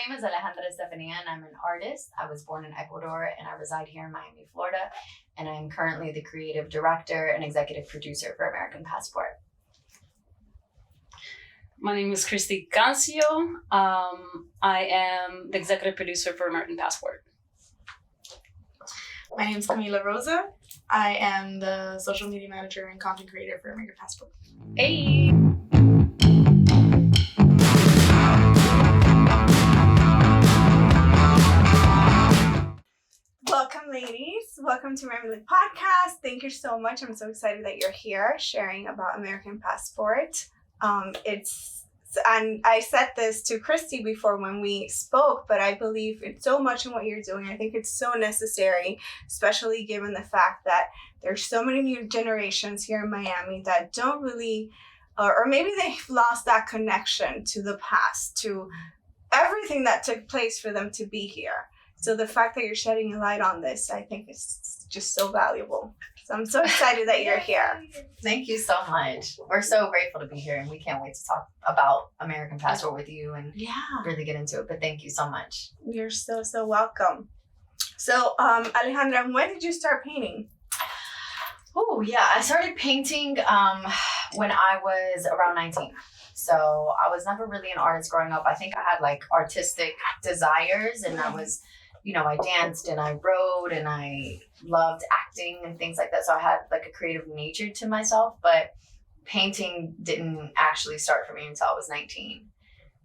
name is Alejandra Estefania, and I'm an artist. I was born in Ecuador, and I reside here in Miami, Florida. And I am currently the creative director and executive producer for American Passport. My name is Christy Cancio. I am the executive producer for American Passport. My name is Camila Rosa. I am the social media manager and content creator for American Passport. Hey! Welcome, ladies. Welcome to my podcast. Thank you so much. I'm so excited that you're here sharing about American Passport. And I said this to Christy before when we spoke, but I believe it's so much in what you're doing. I think it's so necessary, especially given the fact that there's so many new generations here in Miami that don't really, or maybe they've lost that connection to the past, to everything that took place for them to be here. So the fact that you're shedding a light on this, I think is just so valuable. So I'm so excited that you're here. Thank you so much. We're so grateful to be here, and we can't wait to talk about American Passport with you and really get into it. But thank you so much. You're so welcome. So Alejandra, when did you start painting? Oh, yeah. I started painting when I was around 19. So I was never really an artist growing up. I think I had like artistic desires, and I was, I danced and I wrote and I loved acting and things like that. So I had like a creative nature to myself, but painting didn't actually start for me until I was 19.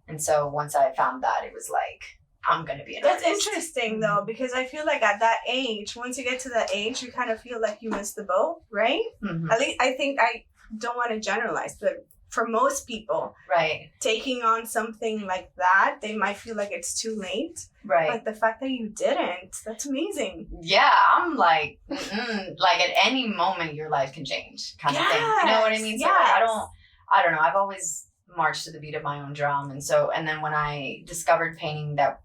And so once I found that, it was like, I'm going to be an artist. That's interesting though, because I feel like at that age, once you get to that age, you kind of feel like you missed the boat, right? Mm-hmm. At least I think, I don't want to generalize, but for most people, right, taking on something like that, they might feel like it's too late. Right. Like the fact that you didn't, that's amazing. Yeah, I'm like, like at any moment your life can change kind of thing. You know what I mean? So like, I don't know. I've always marched to the beat of my own drum. And then when I discovered painting that,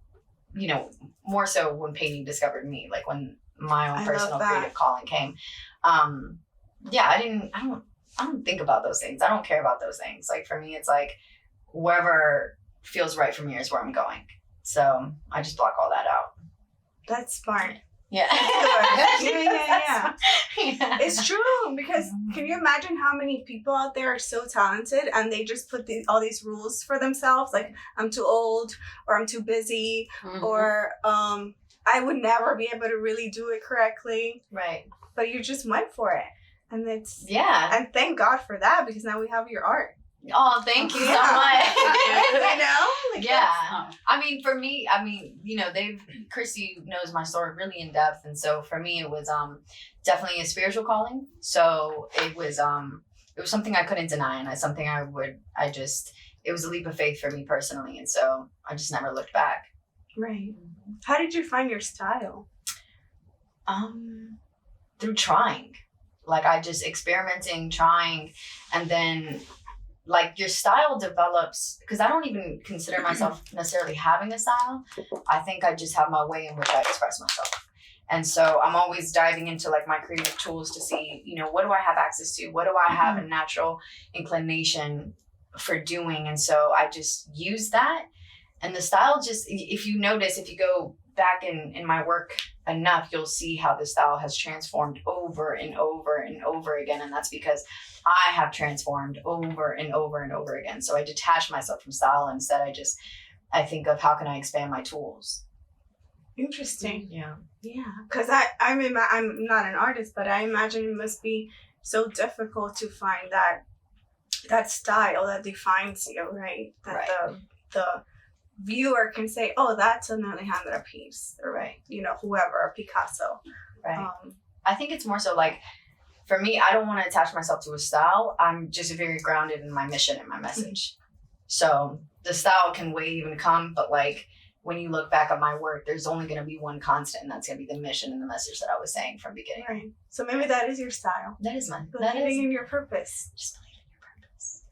more so when painting discovered me, like when my own personal creative calling came, I don't think about those things. I don't care about those things. Like for me, it's like wherever feels right for me is where I'm going. So I just block all that out. That's smart. Yeah. Yeah. It's true, because can you imagine how many people out there are so talented and they just put all these rules for themselves, like I'm too old or I'm too busy or I would never be able to really do it correctly. Right. But you just went for it. And it's and thank God for that, because now we have your art. Oh, thank you so much. I mean, for me, Christy knows my story really in depth, and so for me, it was definitely a spiritual calling. So it was something I couldn't deny, and something it was a leap of faith for me personally, and so I just never looked back. Right. How did you find your style? Through trying. Like I just experimenting, trying, and then like your style develops, because I don't even consider myself necessarily having a style. I think I just have my way in which I express myself. And so I'm always diving into like my creative tools to see, what do I have access to? What do I have a natural inclination for doing? And so I just use that. And the style just, if you go back in my work enough, you'll see how the style has transformed over and over and over again. And that's because I have transformed over and over and over again. So I detach myself from style. Instead, I think of how can I expand my tools. Interesting. Yeah. Yeah. Because I'm not an artist, but I imagine it must be so difficult to find that style that defines you, right? That the viewer can say, oh, that's an Alejandra piece, or whoever, a Picasso. Right. I think it's more so like, for me, I don't want to attach myself to a style. I'm just very grounded in my mission and my message. So the style can wave and come, but like when you look back at my work, there's only going to be one constant, and that's going to be the mission and the message that I was saying from the beginning. Right. So maybe that is your style. That is mine. Believing in your purpose. Just believe in your purpose.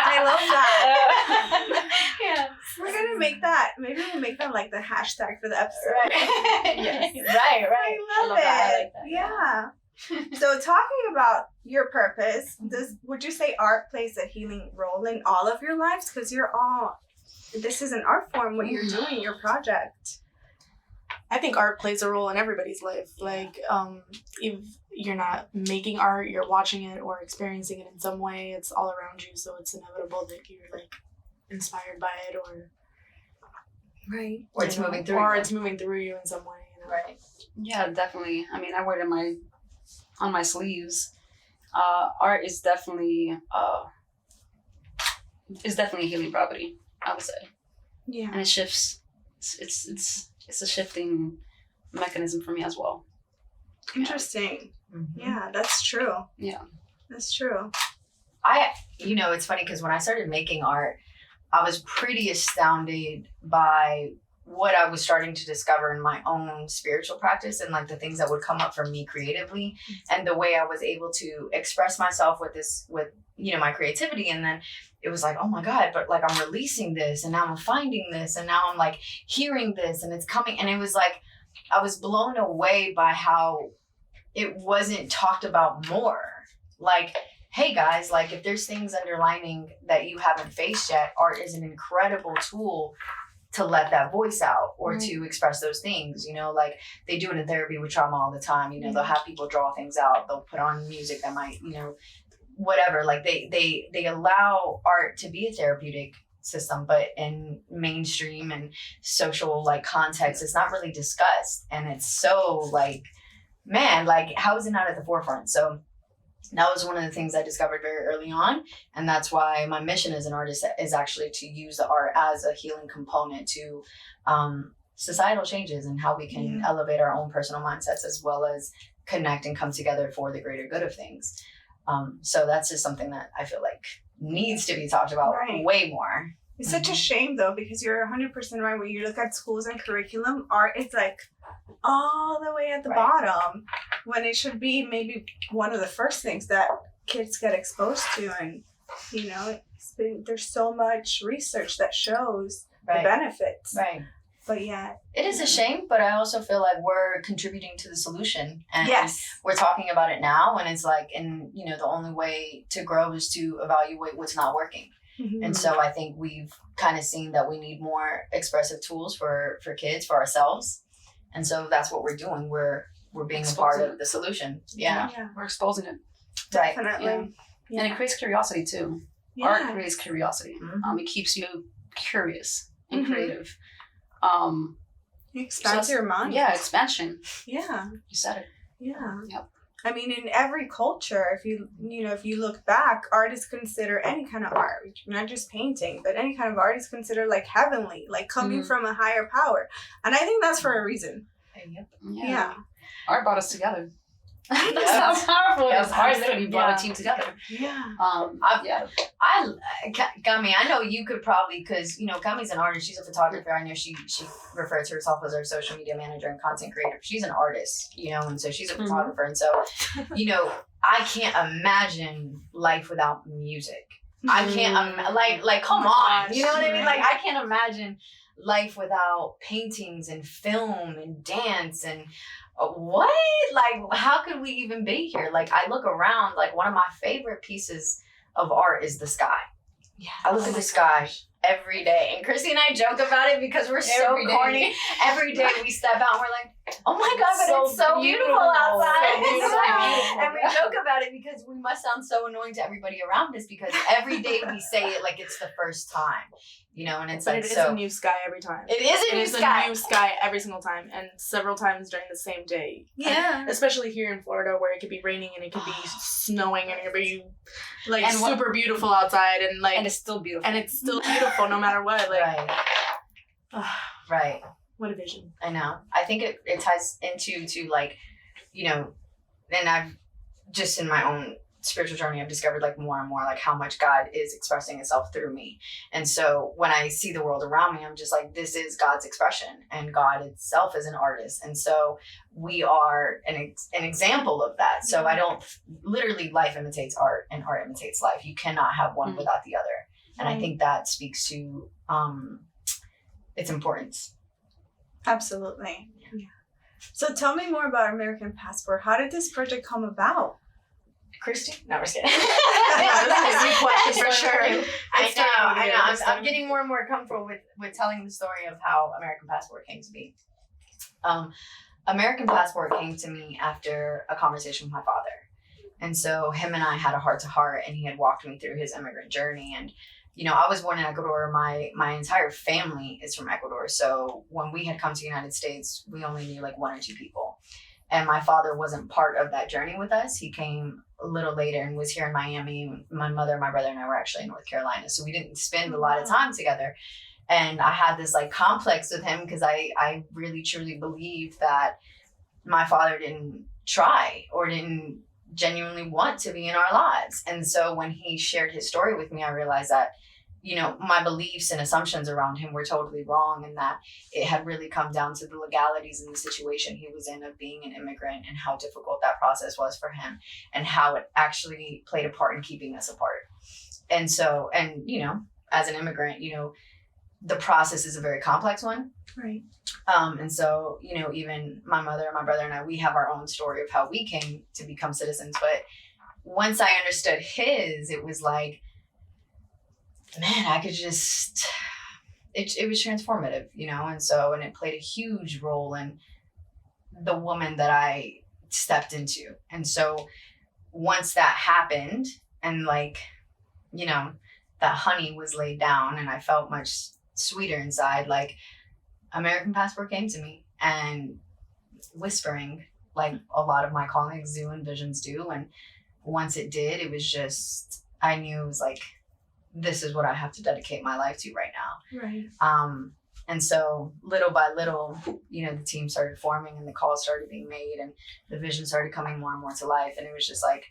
I love that. Yeah. We're gonna make that. Maybe we'll make that like the hashtag for the episode. Right. Yes. Right. I love it. I like that. Yeah. So talking about your purpose, would you say art plays a healing role in all of your lives? Because you're all this is an art form, what you're doing, your project. I think art plays a role in everybody's life. Like, if you're not making art, you're watching it or experiencing it in some way. It's all around you, so it's inevitable that you're like inspired by it, or Or it's moving through or you. it's moving through you in some way. You know? Right. Yeah, definitely. I mean, I wear it on my sleeves. Art is definitely a healing property, I would say, Yeah. and it shifts. It's a shifting mechanism for me as well. Interesting. Mm-hmm. Yeah, that's true. Yeah. That's true. It's funny because when I started making art, I was pretty astounded by what I was starting to discover in my own spiritual practice and like the things that would come up for me creatively and the way I was able to express myself with my creativity. And then it was like, oh my God, but like I'm releasing this and now I'm finding this and now I'm like hearing this and it's coming. And it was like, I was blown away by how it wasn't talked about more. Like, hey guys, like if there's things underlining that you haven't faced yet, art is an incredible tool to let that voice out or to express those things, like they do it in therapy with trauma all the time. They'll have people draw things out. They'll put on music that might, whatever. Like they allow art to be a therapeutic system, but in mainstream and social like context, it's not really discussed. And it's so like, man, like how is it not at the forefront? So that was one of the things I discovered very early on. And that's why my mission as an artist is actually to use the art as a healing component to societal changes and how we can elevate our own personal mindsets as well as connect and come together for the greater good of things. So that's just something that I feel like needs to be talked about way more. It's such a shame though, because you're 100% right. When you look at schools and curriculum, art is like all the way at the bottom when it should be maybe one of the first things that kids get exposed to. And, there's so much research that shows the benefits. Right. But yeah. It is a shame, but I also feel like we're contributing to the solution. And yes. We're talking about it now. And it's like, the only way to grow is to evaluate what's not working. Mm-hmm. And so I think we've kind of seen that we need more expressive tools for kids, for ourselves. And so that's what we're doing. We're being a part of the solution. Yeah. We're exposing it. Definitely. Yeah. And it creates curiosity too. Yeah. Art creates curiosity. Mm-hmm. It keeps you curious and creative. It expands your mind. Yeah, expansion. Yeah. You said it. Yeah. Yep. I mean, in every culture, if you look back, art is considered any kind of art, not just painting, but any kind of art is considered like heavenly, like coming from a higher power. And I think that's for a reason. Yep. Yeah. Art brought us together. That's how powerful it is. Art literally brought a team together. Yeah. Gami, I know you could probably, because Gami's an artist. She's a photographer. I know she refers to herself as our social media manager and content creator. She's an artist, and so she's a photographer. And so, I can't imagine life without music. I can't like come on, you know what I mean? Like I can't imagine life without paintings and film and dance and what? Like, how could we even be here? Like, I look around, like, one of my favorite pieces of art is the sky. Yeah. I look at the sky every day. And Christy and I joke about it because we're so corny. Every day we step out and we're like, oh my God, but it's so beautiful outside. So beautiful. And we joke about it because we must sound so annoying to everybody around us because every day we say it like it's the first time. And it's but like, it is a new sky every time. It is a new sky. A new sky every single time, and several times during the same day. Yeah. Especially here in Florida, where it could be raining and it could be snowing and it could be super beautiful outside and it's still beautiful. And it's still beautiful no matter what. Like, right. What a vision. I know. I think it ties into like, and I've just in my own spiritual journey, I've discovered like more and more like how much God is expressing itself through me. And so when I see the world around me, I'm just like, this is God's expression, and God itself is an artist. And so we are an example of that. So I don't literally, life imitates art and art imitates life. You cannot have one without the other. And I think that speaks to its importance. Absolutely. Yeah. So tell me more about American Passport. How did this project come about? Christy? No, we're just kidding. This is a new question for sure. I know. I'm getting more and more comfortable with telling the story of how American Passport came to be. American Passport came to me after a conversation with my father. And so him and I had a heart-to-heart, and he had walked me through his immigrant journey. And, you know, I was born in Ecuador. My entire family is from Ecuador. So when we had come to the United States, we only knew like 1 or 2 people. And my father wasn't part of that journey with us. He came a little later and was here in Miami. My mother, my brother, and I were actually in North Carolina. So we didn't spend a lot of time together. And I had this like complex with him because I really truly believed that my father didn't try or didn't genuinely want to be in our lives. And so when he shared his story with me, I realized that, you know, my beliefs and assumptions around him were totally wrong, and that it had really come down to the legalities and the situation he was in of being an immigrant and how difficult that process was for him and how it actually played a part in keeping us apart. And so, and, you know, as an immigrant, you know, the process is a very complex one. Right. And so, you know, even my mother, my brother, and I, we have our own story of how we came to become citizens. But once I understood his, it was like, man, I could just, it was transformative, you know? And so, and it played a huge role in the woman that I stepped into. And so once that happened and like, you know, that honey was laid down and I felt much sweeter inside, like American Passport came to me and whispering like a lot of my colleagues do and visions do. And once it did, it was just, I knew it was like, this is what I have to dedicate my life to right now. Right. And so little by little, you know, the team started forming and the calls started being made and the vision started coming more and more to life. And it was just like,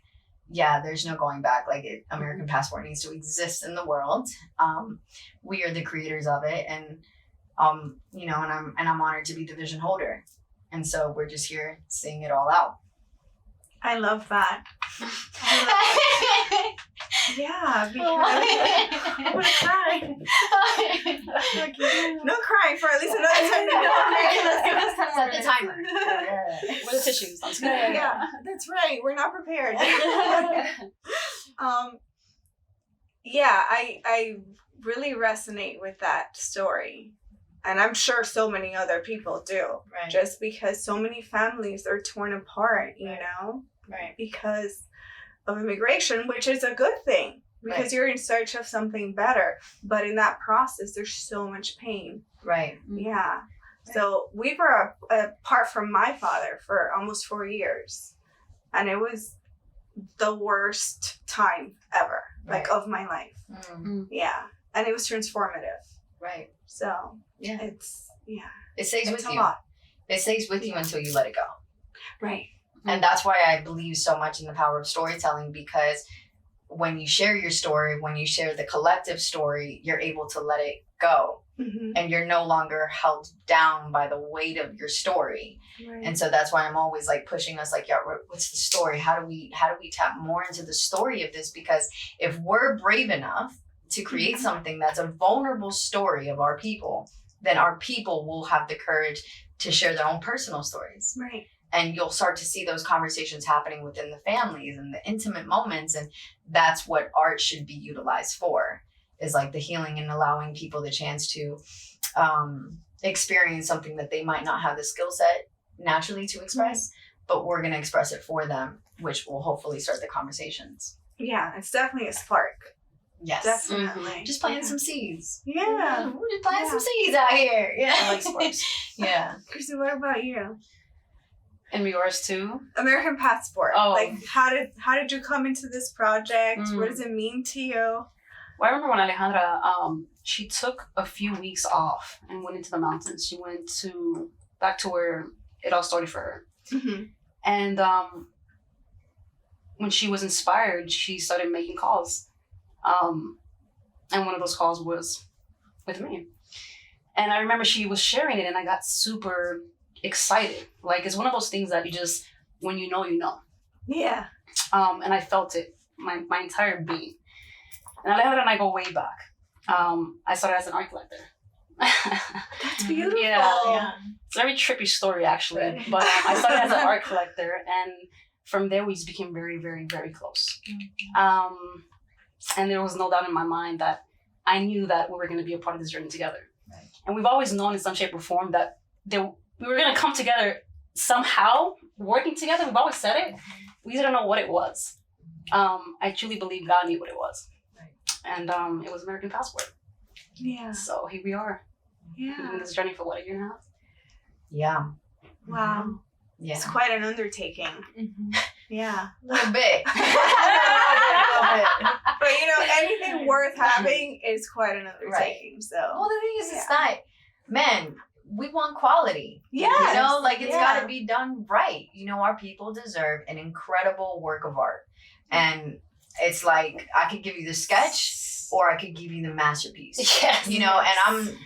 yeah, there's no going back. Like American Passport needs to exist in the world. We are the creators of it. And, you know, and I'm honored to be the vision holder. And so we're just here seeing it all out. I love that. Yeah, because I'm gonna cry. No crying for at least another 10 minutes. Let's give us 10 Set the timer. With the tissues. Yeah, that's right. We're not prepared. Yeah, I really resonate with that story. And I'm sure so many other people do. Right. Just because so many families are torn apart, you know? Right. Because of immigration, which is a good thing. Because Right. you're in search of something better. But in that process, there's so much pain. Right. Yeah. So we were apart from my father for almost 4 years. And it was the worst time ever, like, Right. of my life. Mm. Yeah. And it was transformative. Right. So Yeah. it It stays it's with a you. lot. It stays with you until you let it go. Right. And that's why I believe so much in the power of storytelling, because when you share your story, when you share the collective story, you're able to let it go. Mm-hmm. And you're no longer held down by the weight of your story. Right. And so that's why I'm always like pushing us like, yeah, what's the story? How do we tap more into the story of this? Because if we're brave enough to create something that's a vulnerable story of our people, then our people will have the courage to share their own personal stories. Right. And you'll start to see those conversations happening within the families and the intimate moments. And that's what art should be utilized for, is like the healing and allowing people the chance to experience something that they might not have the skill set naturally to express, but we're going to express it for them, which will hopefully start the conversations. Yeah, it's definitely a spark. Yes. Definitely. Just planting some seeds. Yeah. We're just planting some seeds out here. Yeah. I like sports. Yeah. Christy, what about you? And yours too? American Passport. Oh. Like, how did you come into this project? What does it mean to you? Well, I remember when Alejandra, she took a few weeks off and went into the mountains. She went back to where it all started for her. Mm-hmm. And when she was inspired, she started making calls. And one of those calls was with me. And I remember she was sharing it and I got super excited. Like, it's one of those things that you just, when you know, you know. Yeah. And I felt it, my entire being. And Alejandra and I go way back. I started as an art collector. That's beautiful. Yeah. It's a very trippy story, actually. But I started as an art collector. And from there we just became very, very, very close. And there was no doubt in my mind that I knew that we were going to be a part of this journey together. Right. And we've always known in some shape or form that we were going to come together somehow, working together. We've always said it. We didn't know what it was. I truly believe God knew what it was. Right. And it was American Passport. Yeah. So here we are. We've been Yeah. on this journey for what, a year and a half? Yeah. Wow. Yeah. It's quite an undertaking. Yeah. A little bit. But anything worth having is quite an undertaking. So Well, the thing is, it's not, man, we want quality. Yes. It's got to be done right. Our people deserve an incredible work of art. And it's like, I could give you the sketch or I could give you the masterpiece. Yes. And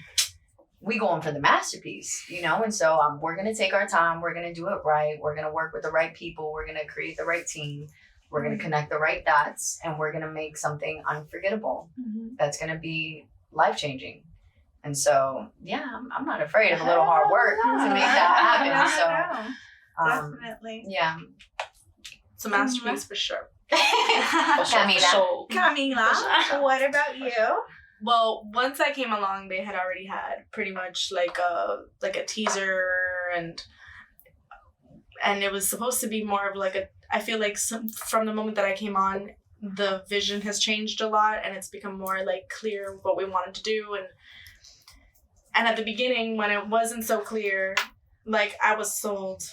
we going for the masterpiece, and so we're going to take our time. We're going to do it right. We're going to work with the right people. We're going to create the right team. We're going to connect the right dots, and we're going to make something unforgettable that's going to be life-changing. And so, yeah, I'm not afraid of a little hard work to make that happen. So, definitely. yeah. It's a masterpiece for sure. Camila. Camila, what about you? Well, once I came along, they had already had pretty much like a teaser, and it was supposed to be more of like I feel like from the moment that I came on, the vision has changed a lot, and it's become more like clear what we wanted to do, and at the beginning when it wasn't so clear, like I was sold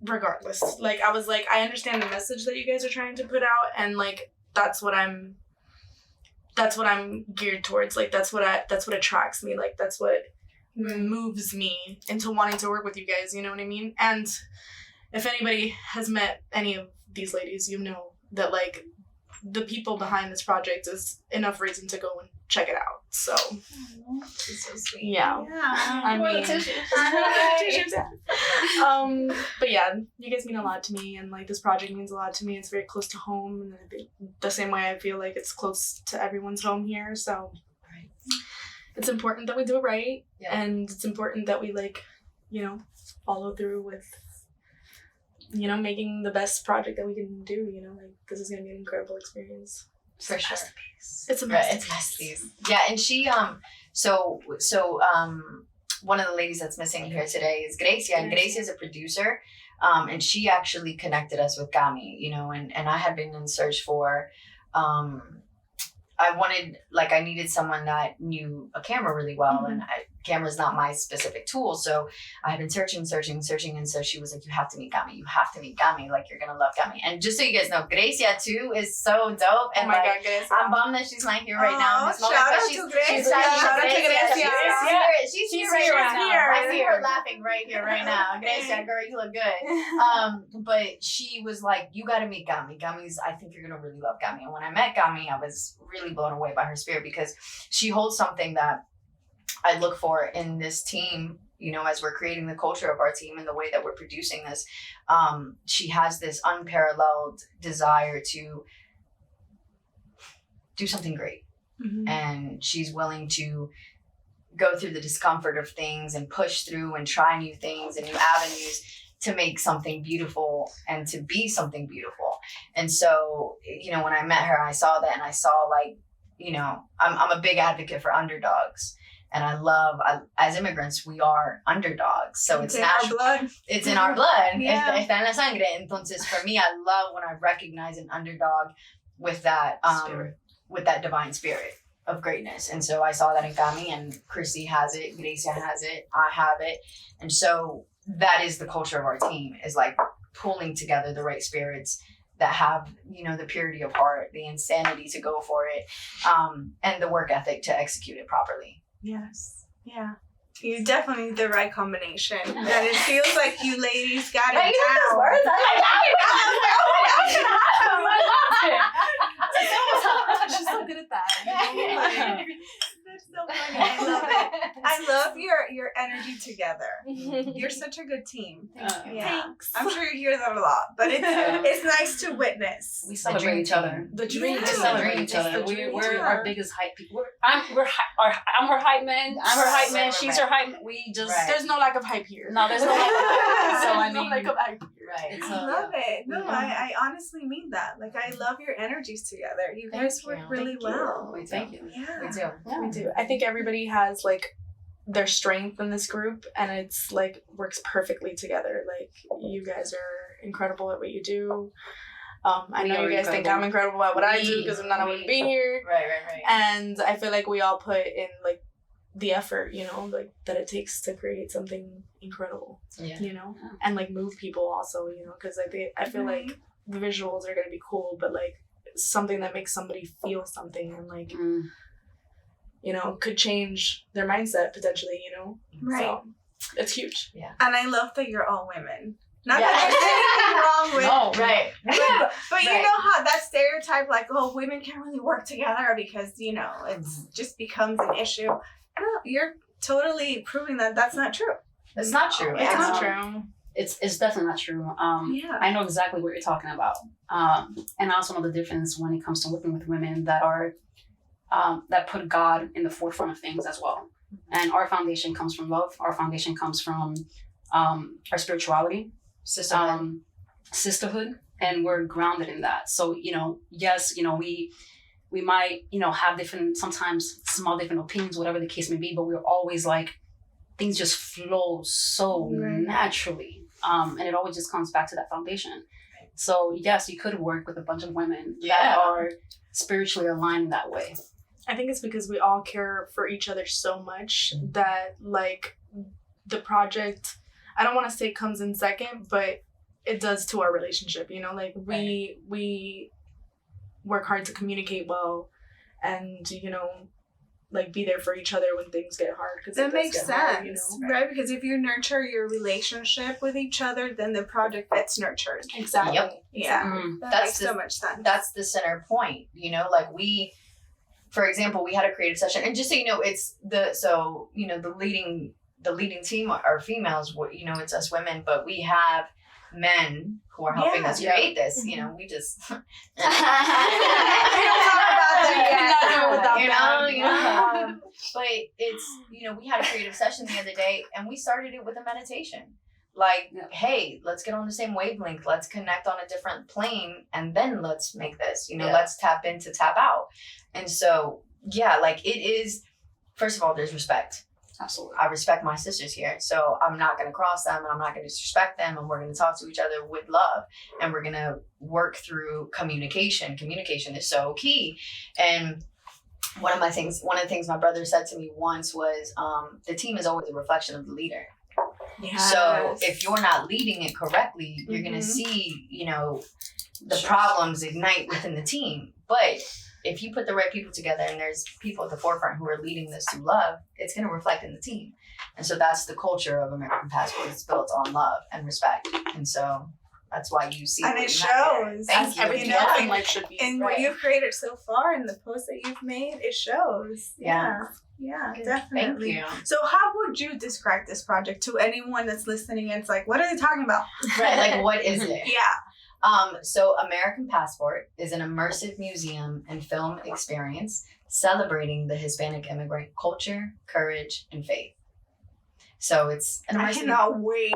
regardless. Like I was like, I understand the message that you guys are trying to put out, and like that's what I'm geared towards. Like that's what attracts me. Like that's what moves me into wanting to work with you guys, you know what I mean? And if anybody has met any of these ladies, that like the people behind this project is enough reason to go and check it out. So It's so sweet. yeah. I mean, but yeah, you guys mean a lot to me, and like this project means a lot to me. It's very close to home, and the same way I feel like it's close to everyone's home here. So Right. it's important that we do it right, Yeah. and it's important that we follow through with making the best project that we can do. Like this is gonna be an incredible experience. For sure. It's a Right, masterpiece. it's masterpiece. Yeah, and she so one of the ladies that's missing here today is Gracia, and Gracia is a producer, and she actually connected us with Gami, and I had been in search for I needed someone that knew a camera really well, and camera's not my specific tool, so I had been searching, and so she was like, you have to meet Gami, like you're gonna love Gami. And just so you guys know, Gracia too is so dope, and Oh my God, Gracia. I'm bummed that she's not here right now in this moment, shout but out she's to Gracia. shout out to Gracia. Gracia. She's here right now. I see here. her laughing right here, right now. Gracia, girl, you look good. But she was like, you got to meet Gami. I think you're gonna really love Gami. And when I met Gami, I was really blown away by her spirit, because she holds something that I look for in this team, as we're creating the culture of our team and the way that we're producing this. She has this unparalleled desire to do something great. And she's willing to go through the discomfort of things and push through and try new things and new avenues to make something beautiful and to be something beautiful. And so, when I met her, I saw that, and I saw I'm a big advocate for underdogs. And as immigrants, we are underdogs. So it's natural. Our blood. It's in our blood. Yeah. Está en la sangre. Entonces, for me, I love when I recognize an underdog with that divine spirit of greatness. And so I saw that in Gami, and Christy has it, Gracia has it, I have it. And so that is the culture of our team, is like pulling together the right spirits that have, the purity of heart, the insanity to go for it, and the work ethic to execute it properly. Yes. Yeah. You definitely need the right combination. And it feels like you ladies got it down. She's so good at that. That's so funny. I love it. I I love your energy together. You're such a good team. Thank you. Yeah. Thanks. I'm sure you hear that a lot, but it's nice to witness. We celebrate each other. The dream. Yeah. We It's celebrate the each other. dream. We're Yeah. our biggest hype people. I'm her hype man. I'm her hype man. Right, She's right. her hype man. We just Right. There's no lack of hype here. no. There's no lack of hype. So I There's no mean, lack of hype here. Right. It's I love it. No, Yeah. I honestly mean that. Like, I love your energies together. You Thank guys you. work really Thank you. well. We do. thank you. Yeah. We do. Yeah. We do. I think everybody has like their strength in this group, and it's like works perfectly together. Like you guys are incredible at what you do. I We know are you guys think incredible. I'm incredible at what I do We- because if not, I wouldn't be we- here. Right. And I feel like we all put in like the effort, you know, like that it takes to create something incredible, Yeah. you know, Yeah. and like move people also, you know, because I feel like the visuals are gonna be cool, but like something that makes somebody feel something and like you know could change their mindset potentially, you know. Right. So it's huge. And I love that you're all women. Not Yeah. that there's anything wrong with Right. but you Right. know how that stereotype, like, oh, women can't really work together because, you know, it's just becomes an issue. No, you're totally proving that that's not true. It's not true. It's not true. It's definitely not true. Yeah. I know exactly what you're talking about. And I also know the difference when it comes to working with women that are that put God in the forefront of things as well. And our foundation comes from love. Our foundation comes from our spirituality, Sisterhood. sisterhood, and we're grounded in that. So, you know, yes, you know, we might, you know, have sometimes small different opinions, whatever the case may be, but we're always like, things just flow so Right. naturally. And it always just comes back to that foundation. So yes, you could work with a bunch of women Yeah. that are spiritually aligned in that way. I think it's because we all care for each other so much that like the project, I don't want to say comes in second, but it does to our relationship, you know, like we work hard to communicate well and, you know, like be there for each other when things get hard. Cause That makes sense, hard, you know? right? Because if you nurture your relationship with each other, then the project gets nurtured. Exactly. Yep. Yeah. Mm. That That's makes so much sense. That's the center point, you know, like for example, we had a creative session, and just so you know, the leading team are females, you know, it's us women, but we have men who are helping us Yeah. create this, you know, we just We don't talk about them yet. you know, but it's, you know, we had a creative session the other day and we started it with a meditation. Like, Yeah. hey, let's get on the same wavelength. Let's connect on a different plane and then let's make this, you know, Yeah. let's tap in to tap out. And so, yeah, like it is, first of all, there's respect. Absolutely. I respect my sisters here. So I'm not going to cross them and I'm not going to disrespect them. And we're going to talk to each other with love. And we're going to work through communication. Communication is so key. And one of the things my brother said to me once was, the team is always a reflection of the leader. So if you're not leading it correctly, you're going to see, you know, the problems ignite within the team. But if you put the right people together and there's people at the forefront who are leading this through love, it's going to reflect in the team. And so that's the culture of American Passport. It's built on love and respect. And so that's why you see And what it you have there. shows. Thank you. Everything You know, else in and- life should be. And Right. what you've created so far and the posts that you've made, it shows. Yeah. Yeah, Thank definitely. you. So how would you describe this project to anyone that's listening and it's like, what are they talking about? Right, like what is it? Yeah. So American Passport is an immersive museum and film experience celebrating the Hispanic immigrant culture, courage, and faith. So it's an I immersive. cannot wait.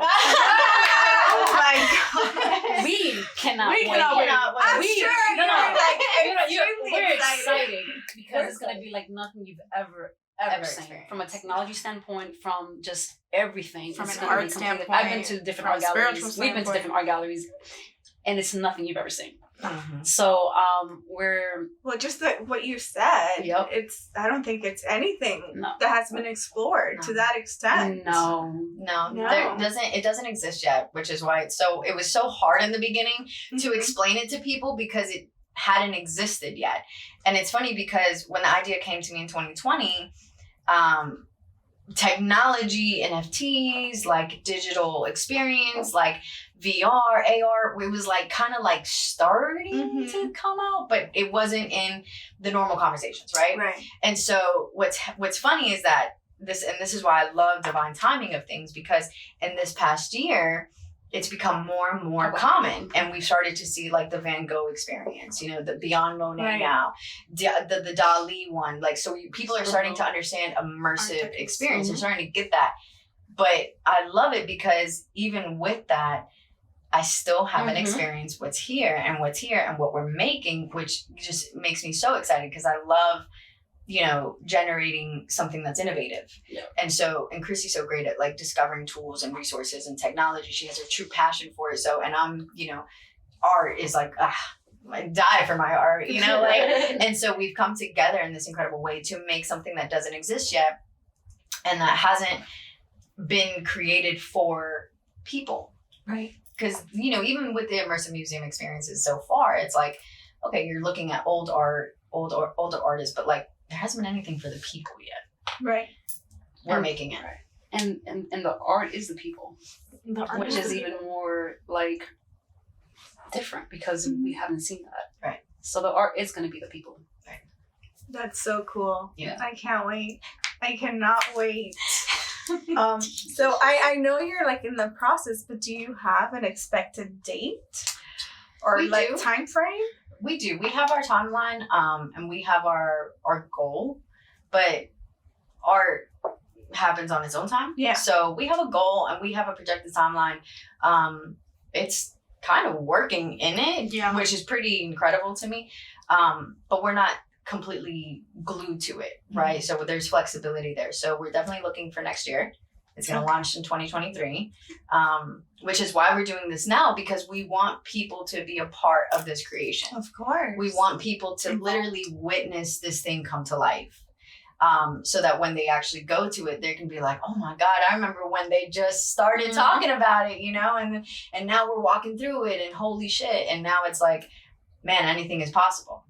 Oh my god. We cannot We wait. cannot wait. I'm We- sure no, you're no. like We're extremely excited because We're it's going to be like nothing you've ever Ever seen. experienced. From a technology standpoint, from just everything. From It's an gonna be art completely- standpoint, I've been to different from art a spiritual galleries. We've been to standpoint. different art galleries, and it's nothing you've ever seen. Mhm. So we're Well, just what you said, Yep. I don't think it's anything No. that has been explored to No. that extent. no. No, No. it doesn't exist yet, which is why it was so hard in the beginning to Mhm. explain it to people because it hadn't existed yet. And it's funny because when the idea came to me in 2020, technology, NFTs, like digital experience, like VR, AR, it was like kind of like starting Mhm. to come out, but it wasn't in the normal conversations, right? Right. And so what's funny is that this is why I love divine timing of things, because in this past year, it's become more and more common, and we've started to see like the Van Gogh experience, you know, the Beyond Monet now, the Dali one, like, so people are starting to understand immersive experience. They're starting to get that, but I love it because even with that, I still haven't experienced what's here and what we're making, which just makes me so excited because I love, you know, generating something that's innovative. Yeah. And Christy's so great at like discovering tools and resources and technology. She has a true passion for it. So, and I'm, you know, art is like, I die for my art, you know, like, and so we've come together in this incredible way to make something that doesn't exist yet and that hasn't been created for people. Right. Because, you know, even with the immersive museum experiences so far, it's like, okay, you're looking at older artists, but like, there hasn't been anything for the people yet. Right. We're making it. And the art is the people. Which is even more like different because we haven't seen that. Right. So the art is going to be the people. Right. That's so cool. Yeah. I can't wait. I cannot wait. So I know you're like in the process, but do you have an expected date or time frame? We do. We have our timeline, and we have our goal, but art happens on its own time. Yeah. So we have a goal and we have a projected timeline. It's kind of working in it, which is pretty incredible to me. But we're not completely glued to it, right? So there's flexibility there. So we're definitely looking for next year. It's going to launch in 2023, which is why we're doing this now, because we want people to be a part of this creation. Of course. We want people to literally witness this thing come to life, so that when they actually go to it, they can be like, oh my God, I remember when they just started talking about it, you know, and now we're walking through it and holy shit. And now it's like, man, anything is possible,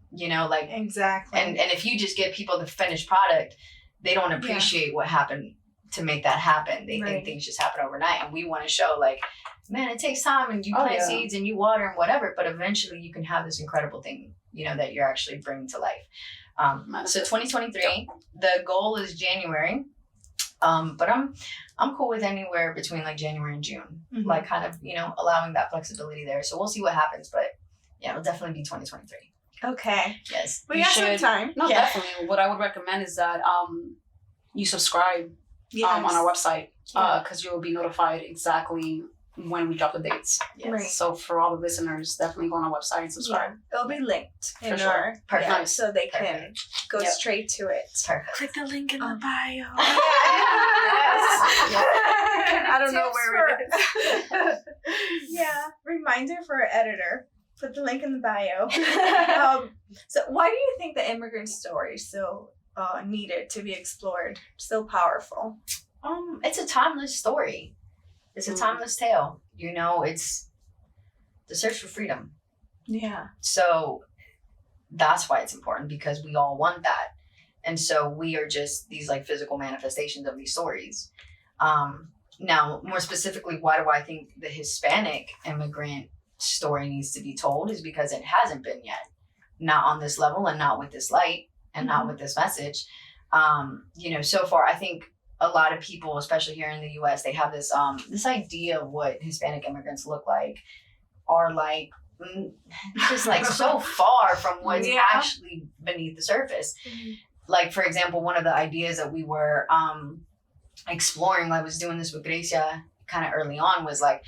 you know, like. Exactly. And if you just give people the finished product, they don't appreciate what happened to make that happen. They think things just happen overnight, and we want to show like, man, it takes time, and you plant seeds and you water and whatever, but eventually you can have this incredible thing, you know, that you're actually bringing to life. So 2023, the goal is January, but I'm cool with anywhere between like January and June, like kind of, you know, allowing that flexibility there. So we'll see what happens, but yeah, it'll definitely be 2023. Okay. Yes. We have some time. No, definitely. What I would recommend is that you subscribe on our website, because you will be notified exactly when we drop the dates. Yes. Right. So for all the listeners, definitely go on our website and subscribe. It'll be linked in sure. our Perfect. so they can go straight to it. Perfect. Click the link in the bio. I don't know where it is. Yeah. Reminder for our editor. Put the link in the bio. So why do you think the immigrant story is so needed to be explored? So powerful. It's a timeless story. It's a timeless tale. You know, it's the search for freedom. Yeah. So that's why it's important, because we all want that. And so we are just these like physical manifestations of these stories. Now, more specifically, why do I think the Hispanic immigrant story needs to be told is because it hasn't been yet. Not on this level and not with this light and not with this message. You know, so far, I think a lot of people, especially here in the US, they have this this idea of what Hispanic immigrants look like, are like just like so far from what's actually beneath the surface. Like, for example, one of the ideas that we were exploring, I was doing this with Grecia kind of early on, was like,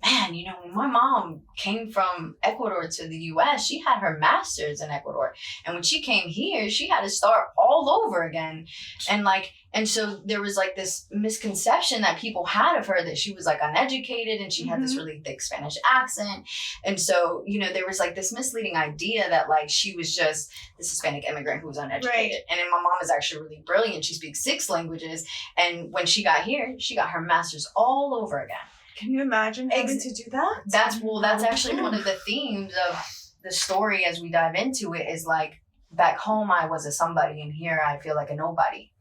man, you know, when my mom came from Ecuador to the US, she had her master's in Ecuador. And when she came here, she had to start all over again. And so there was like this misconception that people had of her, that she was like uneducated and she had this really thick Spanish accent. And so, you know, there was like this misleading idea that like she was just this Hispanic immigrant who was uneducated. Right. And then my mom is actually really brilliant. She speaks 6 languages. And when she got here, she got her master's all over again. Can you imagine having to do that? That's actually one of the themes of the story as we dive into it, is like, back home I was a somebody and here I feel like a nobody,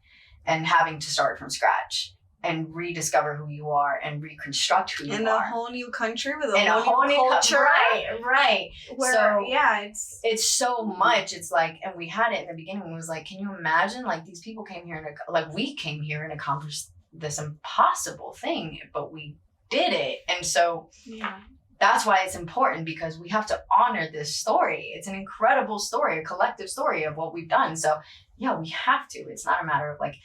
and having to start from scratch. and rediscover who you are and reconstruct who you in are. a whole new country with In a whole new culture. Right. Where, So it's so much. It's like, and we had it in the beginning. It was like, can you imagine? Like, these people came here we came here and accomplished this impossible thing, but we did it. And so that's why it's important, because we have to honor this story. It's an incredible story, a collective story of what we've done. So yeah, we have to. It's not a matter of like,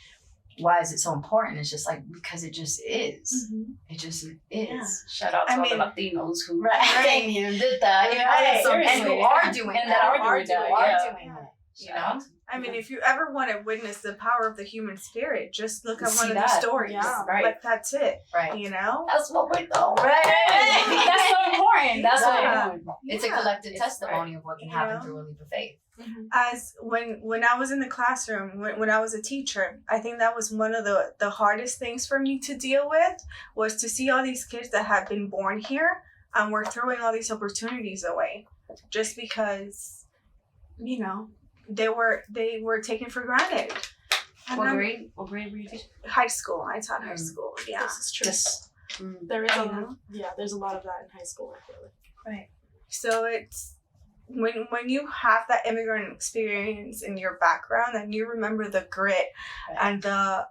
why is it so important? It's just like, because it just is. Mhm. It just is. Yeah. Shout out to all the Latinos who Right. came here and did that. And who are doing and that. that are doing that. Yeah. doing it. You Shout know? out. I mean, if you ever want to witness the power of the human spirit, just look at See one of these that. stories. Yeah. Right. Like, that's it. Right. You know? That's what we're doing. Right. That's so important. That's what Yeah. we're doing. It's a Yeah. collective It's testimony of what can happen Yeah. through a leap of faith. As when I was in the classroom, when I was a teacher, I think that was one of the hardest things for me to deal with, was to see all these kids that had been born here and were throwing all these opportunities away just because, you know, they were taken for granted. And What then grade were you teaching? high school. I taught high school. Yeah. This is true. Just There is You a know? there's a lot of that in high school, I feel like. Right. So it's when you have that immigrant experience in your background and you remember the grit and the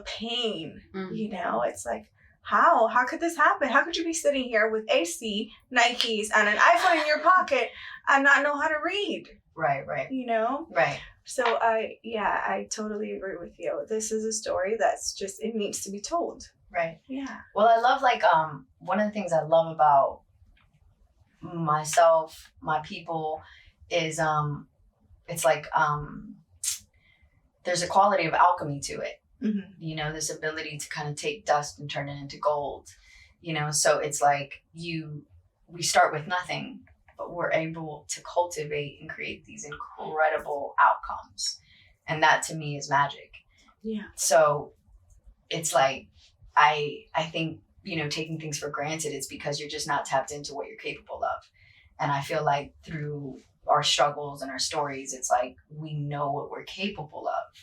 pain, you know, it's like, how could this happen? How could you be sitting here with AC, Nikes, and an iPhone in your pocket and not know how to read? Right. You know? Right. So I totally agree with you. This is a story that's just, it needs to be told. Right. Yeah. Well, I love one of the things I love about myself, my people, is it's like there's a quality of alchemy to it. Mm-hmm. You know, this ability to kind of take dust and turn it into gold. You know, so it's like we start with nothing, but we're able to cultivate and create these incredible outcomes. And that to me is magic. Yeah. So it's like, I think, you know, taking things for granted, it's because you're just not tapped into what you're capable of. And I feel like through our struggles and our stories, it's like we know what we're capable of,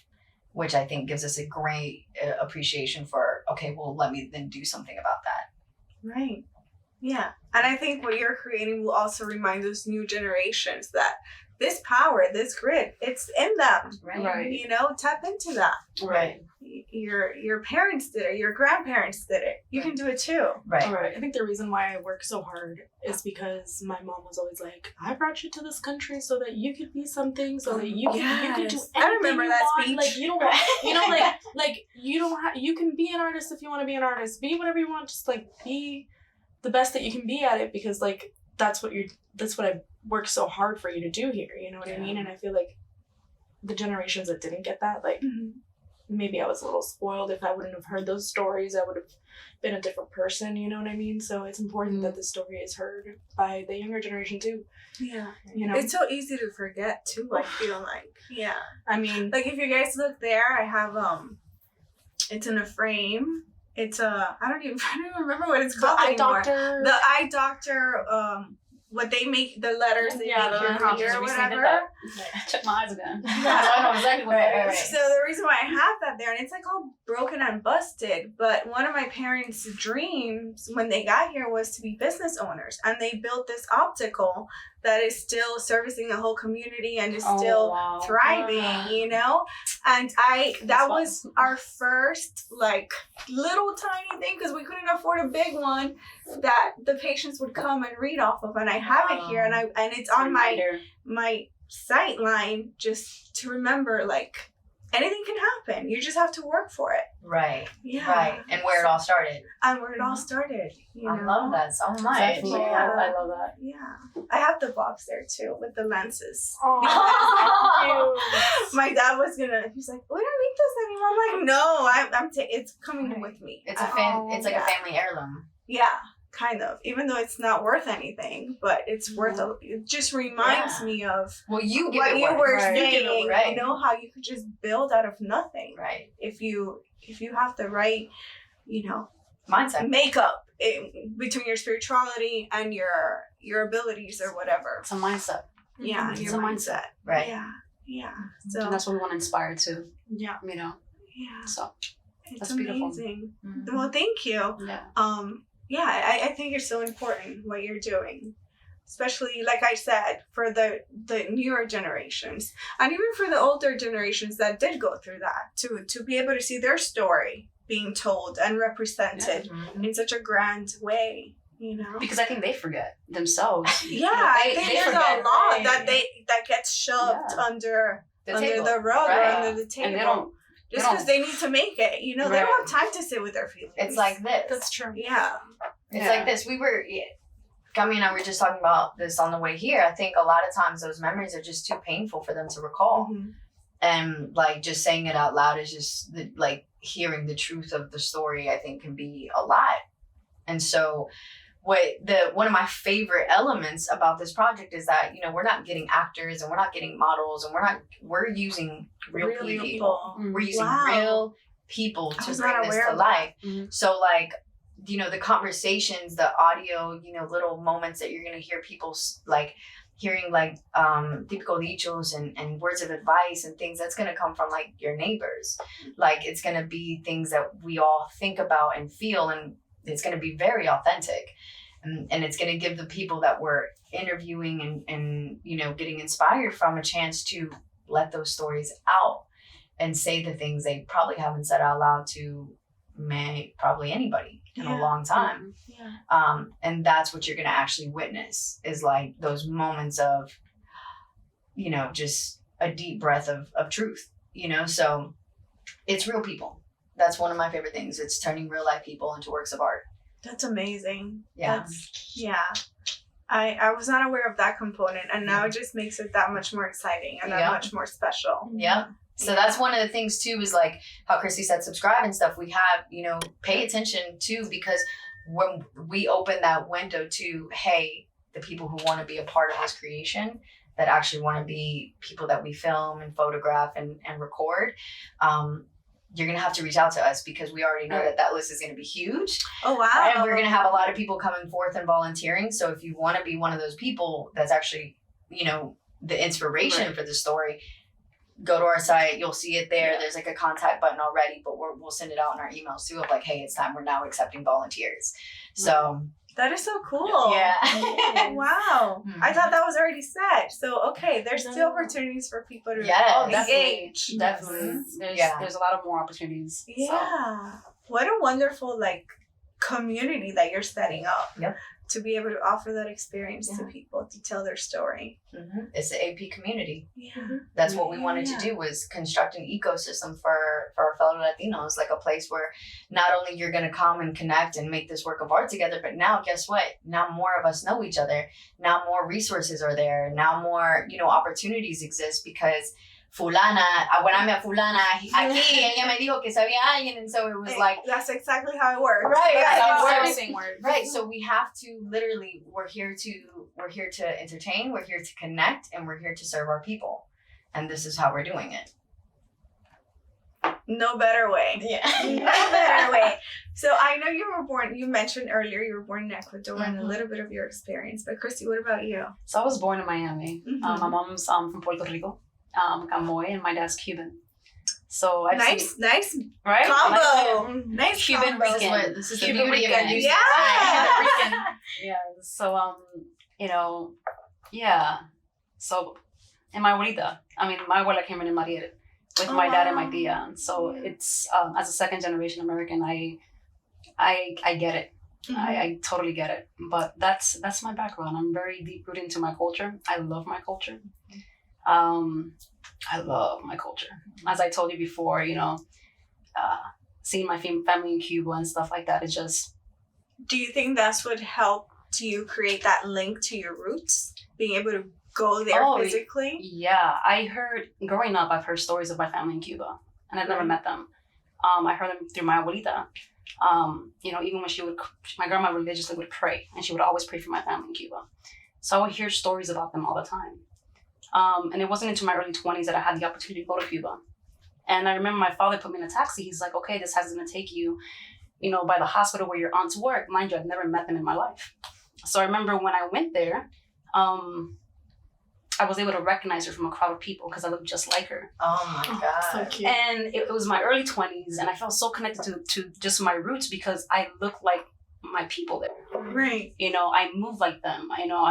which I think gives us a great appreciation for, okay, well, let me then do something about that. Right. Yeah. And I think what you're creating will also remind those new generations that this power, this grit, it's in them. Right. You know, tap into that. Right. Your parents did it. Your grandparents did it. You can do it too. Right. I think the reason why I work so hard is because my mom was always like, I brought you to this country so that you could be something, so that you could do Yes. anything I remember you that want. speech. Like you don't want, you know, like you don't have, you can be an artist if you want to be an artist. Be whatever you want. Just like be the best that you can be at it, because like that's what I worked so hard for you to do here. You know what I mean? And I feel like the generations that didn't get that, like maybe I was a little spoiled. If I wouldn't have heard those stories, I would have been a different person. You know what I mean? So it's important that this story is heard by the younger generation too. Yeah. You know, It's so easy to forget too, I feel like. Yeah. I mean, Like if you guys look there, I have it's in a frame. It's I don't even remember what it's the called eye anymore. doctor. The eye doctor, what they make, the letters they Yeah, make the your doctors finger or recently did whatever. that. Check my eyes again. Yeah. I know exactly what that is. So the reason why I have that there, and it's like all broken and busted, but one of my parents' dreams when they got here was to be business owners, and they built this optical that is still servicing a whole community and is still thriving, you know? And that was our first like little tiny thing, because we couldn't afford a big one that the patients would come and read off of, and I have it here, and it's on my sight line, just to remember, like, anything can happen. You just have to work for it. Right. Yeah. Right. And where it all started. And where it all started. You I know? love that so much. Definitely. Yeah. I love that. Yeah. I have the box there too with the lenses. Oh, My dad was he's like, we don't need this anymore. I'm like, no, it's coming with me. It's a it's like yeah. a family heirloom. Yeah, kind of. Even though it's not worth anything, but it's worth it just reminds me of Well, you give what it you worth. were Right. saying. Right. You know how you could just build out of nothing. Right. If you have the right, you know, Mindset. makeup between your spirituality and your abilities or whatever. It's a mindset. Yeah, It's your a mindset. Right. Yeah. Yeah. So And that's what we want to inspire to, yeah. you know. yeah. So It's That's beautiful. amazing. Mhm. Well, thank you. Yeah. Yeah, I think it's so important what you're doing, especially like I said, for the newer generations, and even for the older generations that did go through that, to be able to see their story being told and represented Mhm. in such a grand way, you know. Because I think they forget themselves. Yeah, I think they there's forget, a lot right. that gets shoved Yeah. under The under table. the rug Right. or under the table. And they don't. just they because they need to make it, you know, they Right. don't have time to sit with their feelings. It's like this. That's true. yeah, It's Yeah. like this. Gummy and I were just talking about this on the way here. I think a lot of times those memories are just too painful for them to recall. Mhm. And like just saying it out loud is just like hearing the truth of the story, I think can be a lot. And so one of my favorite elements about this project is that, you know, we're not getting actors and we're not getting models and we're using real people. We're using Wow. real people I to was bring not this aware to of that. life. Mhm. So like, you know, the conversations, the audio, you know, little moments that you're going to hear people like hearing like typical dichos and words of advice and things that's going to come from like your neighbors. Like it's going to be things that we all think about and feel, and it's going to be very authentic. And it's going to give the people that we're interviewing and, you know, getting inspired from a chance to let those stories out and say the things they probably haven't said out loud to probably anybody in a Yeah. long time. Yeah. And that's what you're going to actually witness is like those moments of, you know, just a deep breath of truth, you know? So it's real people. That's one of my favorite things. It's turning real life people into works of art. That's amazing. Yeah. Yeah. I was not aware of that component, and now it just makes it that much more exciting and that Yeah. much more special. Yeah. So that's one of the things too, is like how Christy said, subscribe and stuff. We have, you know, pay attention too, because when we open that window to, hey, the people who want to be a part of this creation, that actually want to be people that we film and photograph and record, you're going to have to reach out to us, because we already know that list is going to be huge. Oh, wow. And we're going to have a lot of people coming forth and volunteering. So if you want to be one of those people that's actually, you know, the inspiration for the story, go to our site. You'll see it there. There's like a contact button already, but we'll send it out in our emails too of like, hey, it's time. We're now accepting volunteers. So That is so cool. yeah. Wow. Mhm. I thought that was already set. So, okay, there's still No. opportunities for people to Yes. engage. Definitely. There's a lot of more opportunities. So. Yeah. What a wonderful, like, community that you're setting up. Yep. To be able to offer that experience to Yeah. people, to tell their story. Mhm. It's the AP community. Yeah. That's what we wanted Yeah. to do, was construct an ecosystem for our fellow Latinos, like a place where not only you're going to come and connect and make this work of art together, but now guess what? Now more of us know each other. Now more resources are there. Now more, you know, opportunities exist because fulana, when I met fulana, aquí, ella me dijo que sabía alguien, and so it was like, That's exactly how it works. Right, That's how it how works. Everything works. right. So we have to literally, we're here to entertain, we're here to connect, and we're here to serve our people. And this is how we're doing it. No better way. Yeah. No better way. So I know you mentioned earlier you were born in Ecuador and a Mhm. little bit of your experience. But Christy, what about you? So I was born in Miami. Mhm. My mom's from Puerto Rico, Camoy, and my dad's Cuban. So I've Nice seen, right? combo. Nice. Nice Cuban combo. Rican. This is the Cuban beauty of Rican. it. Yeah. Yeah. So you know, yeah. So, and my abuela came in Mariel with my dad and my tia. So it's as a second generation American, I get it. I totally get it. But that's my background. I'm very deep rooted into my culture. I love my culture. I love my culture. As I told you before, you know, seeing my family in Cuba and stuff like that, it's just. Do you think that's what helped you create that link to your roots? Being able to go there physically? Yeah, growing up, I've heard stories of my family in Cuba, and I've never Right. met them. I heard them through my abuelita. You know, even when my grandma religiously would pray, and she would always pray for my family in Cuba. So I would hear stories about them all the time. And it wasn't until my early 20s that I had the opportunity to go to Cuba. And I remember my father put me in a taxi. He's like, okay, this has going to take you, you know, by the hospital where your aunts work. Mind you, I've never met them in my life. So I remember when I went there, I was able to recognize her from a crowd of people because I looked just like her. Oh my God. So cute. And it was my early 20s, and I felt so connected to just my roots because I looked like my people there. Right. You know, I move like them. You know,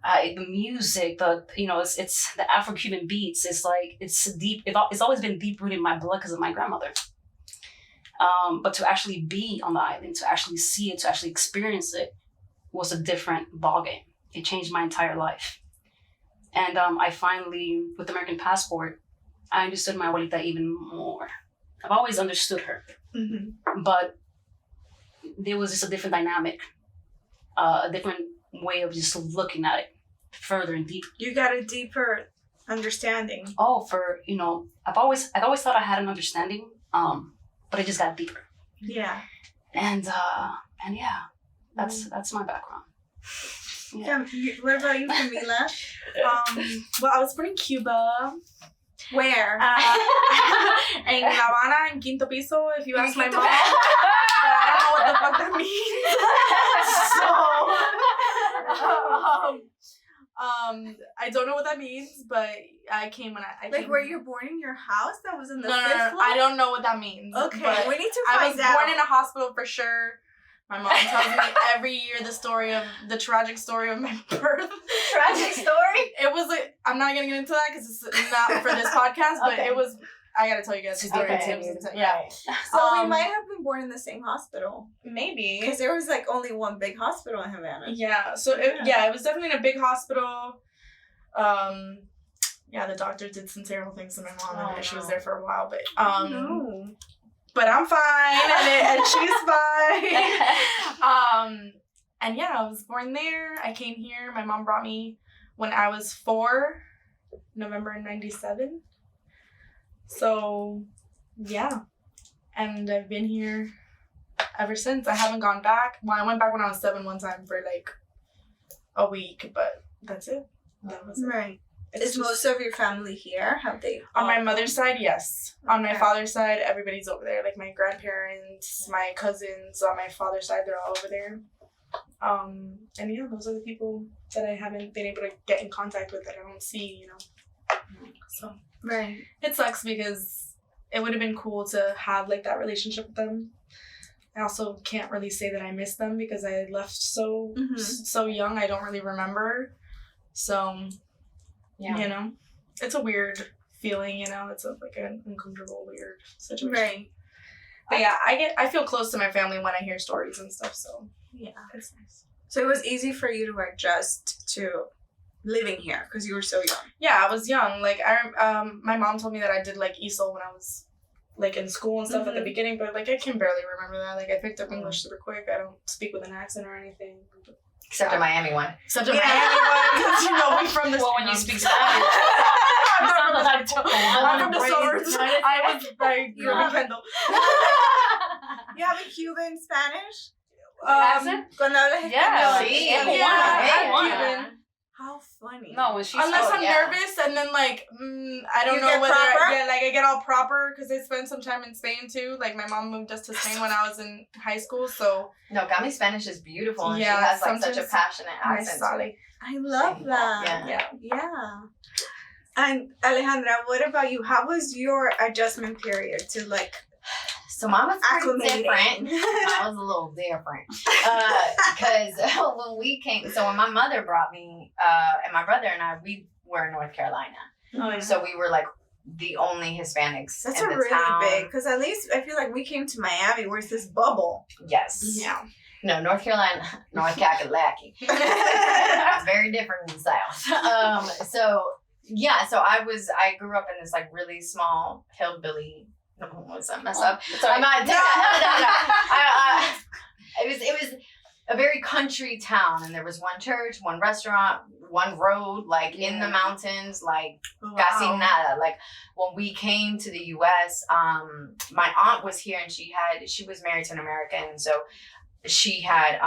the music, it's the Afro-Cuban beats. It's like, it's deep. It's always been deep rooted in my blood because of my grandmother. But to actually be on the island, to actually see it, to actually experience it was a different ballgame. It changed my entire life. And I finally, with the American passport, I understood my abuelita even more. I've always understood her, but there was just a different dynamic, a different way of just looking at it further and deeper. You got a deeper understanding. Oh, I've always thought I had an understanding, but it just got deeper. Yeah. And yeah, that's my background. Yeah. What about you, Camila? Well, I was born in Cuba. Where? En La Habana, en Quinto Piso, if you ask my mom. But I don't know what the fuck that means. I don't know what that means, but I came when I like, came. were you born in your house that was in the No, fifth floor? I don't know what that means. Okay, but we need to I find was out. born in a hospital for sure. My mom tells me every year the tragic story of my birth. Tragic story? It was like, I'm not gonna get into that because it's not for this podcast, but Okay. it was, I gotta tell you guys the story. Okay. Yeah. So we might have been born in the same hospital. Maybe. Because there was like only one big hospital in Havana. Yeah, so it was definitely in a big hospital. Yeah, the doctor did some terrible things to my mom, and she was there for a while. But No. but I'm fine, and she's fine. And yeah, I was born there. I came here. My mom brought me when I was 4, November 97. So yeah, and I've been here ever since. I haven't gone back. Well, I went back when I was 7 one time for like a week, but that's it. That was it. Right. It's Is just- most of your family here? Have they? on my mother's side, yes. On my Okay. father's side, everybody's over there. Like my grandparents, my cousins. On my father's side, they're all over there. And yeah, those are the people that I haven't been able to get in contact with, that I don't see, So Right. it sucks because it would have been cool to have like that relationship with them. I also can't really say that I miss them because I left so young. I don't really remember. So, Yeah. it's a weird feeling, it's like an uncomfortable, weird situation. Right. But yeah, I feel close to my family when I hear stories and stuff, so Yeah. it's nice. So it was easy for you to adjust to living here because you were so young. Yeah, I was young. Like my mom told me that I did like ESOL when I was like in school and stuff at the beginning, but like I can barely remember that. Like I picked up English super quick. I don't speak with an accent or anything. Except a Miami one. Except in Miami one, because we from the. Well, when you speak Spanish, I'm from the suburbs. I was like Kendall. You have a Cuban Spanish? accent? Cuando hablas Yeah, español. sí, Yeah. Cubana, Cuban. How funny. No, when she's Unless I'm yeah. nervous and then like I don't You know get whether proper? I get all proper because I spent some time in Spain too. Like my mom moved us to Spain when I was in high school, so No, Gami's Spanish is beautiful, and Yeah, she has like such a sometimes passionate my accent. sale. I love that. Yeah. Yeah. And Alejandra, what about you? How was your adjustment period to like So mine was pretty acclimating? different. Mine was a little different. Because when we came, so when my mother brought me, and my brother and I, we were in North Carolina. Oh, So we were like the only Hispanics That's in a the really town. big, because at least I feel like we came to Miami, where's this bubble? Yes. Yeah. No, North Carolina, North Kakalaki. It's very different in the South. So I grew up in this like really small hillbilly. What's that mess up? Sorry. I'm not. No. It was a very country town, and there was one church, one restaurant, one road, like in the mountains, like casi nada. Like when we came to the U.S., my aunt was here, and she was married to an American, and so she had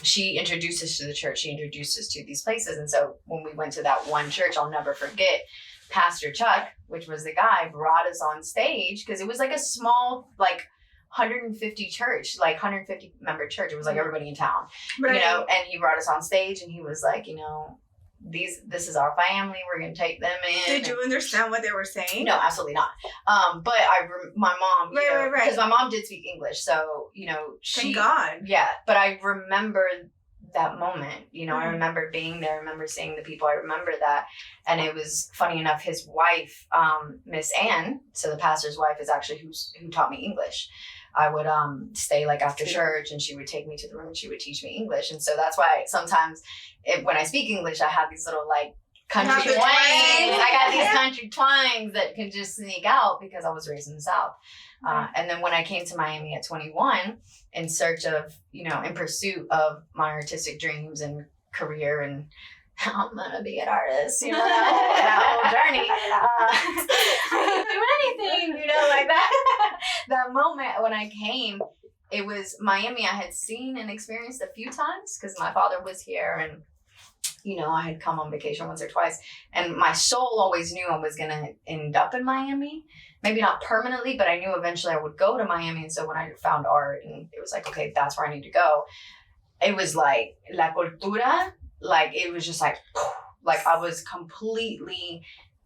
she introduced us to the church. She introduced us to these places, and so when we went to that one church, I'll never forget. Pastor Chuck, which was the guy, brought us on stage because it was like a small, like 150 church, like 150 member church. It was like everybody in town, Right. and he brought us on stage and he was like, this is our family. We're gonna take them in. Did you understand what they were saying? No, absolutely not. But my mom, Right. because my mom did speak English, so she. Thank God. Yeah, but I remember that moment. I Right. remember being there. I remember seeing the people. I remember that, and it was funny enough. His wife, Miss Ann, so the pastor's wife, is actually who taught me English. I would stay like after church, and she would take me to the room and she would teach me English. And so that's why sometimes when I speak English, I have these little like country twangs. I got these country twangs that can just sneak out because I was raised in the South. And then when I came to Miami at 21 in search of, in pursuit of my artistic dreams and career, and I'm gonna be an artist, that whole journey. I can do anything, like that. That moment when I came, it was Miami. I had seen and experienced a few times because my father was here, and I had come on vacation once or twice, and my soul always knew I was gonna end up in Miami. Maybe not permanently, but I knew eventually I would go to Miami. And so when I found art, and it was like, okay, that's where I need to go. It was like la cultura. Like, it was just like I was completely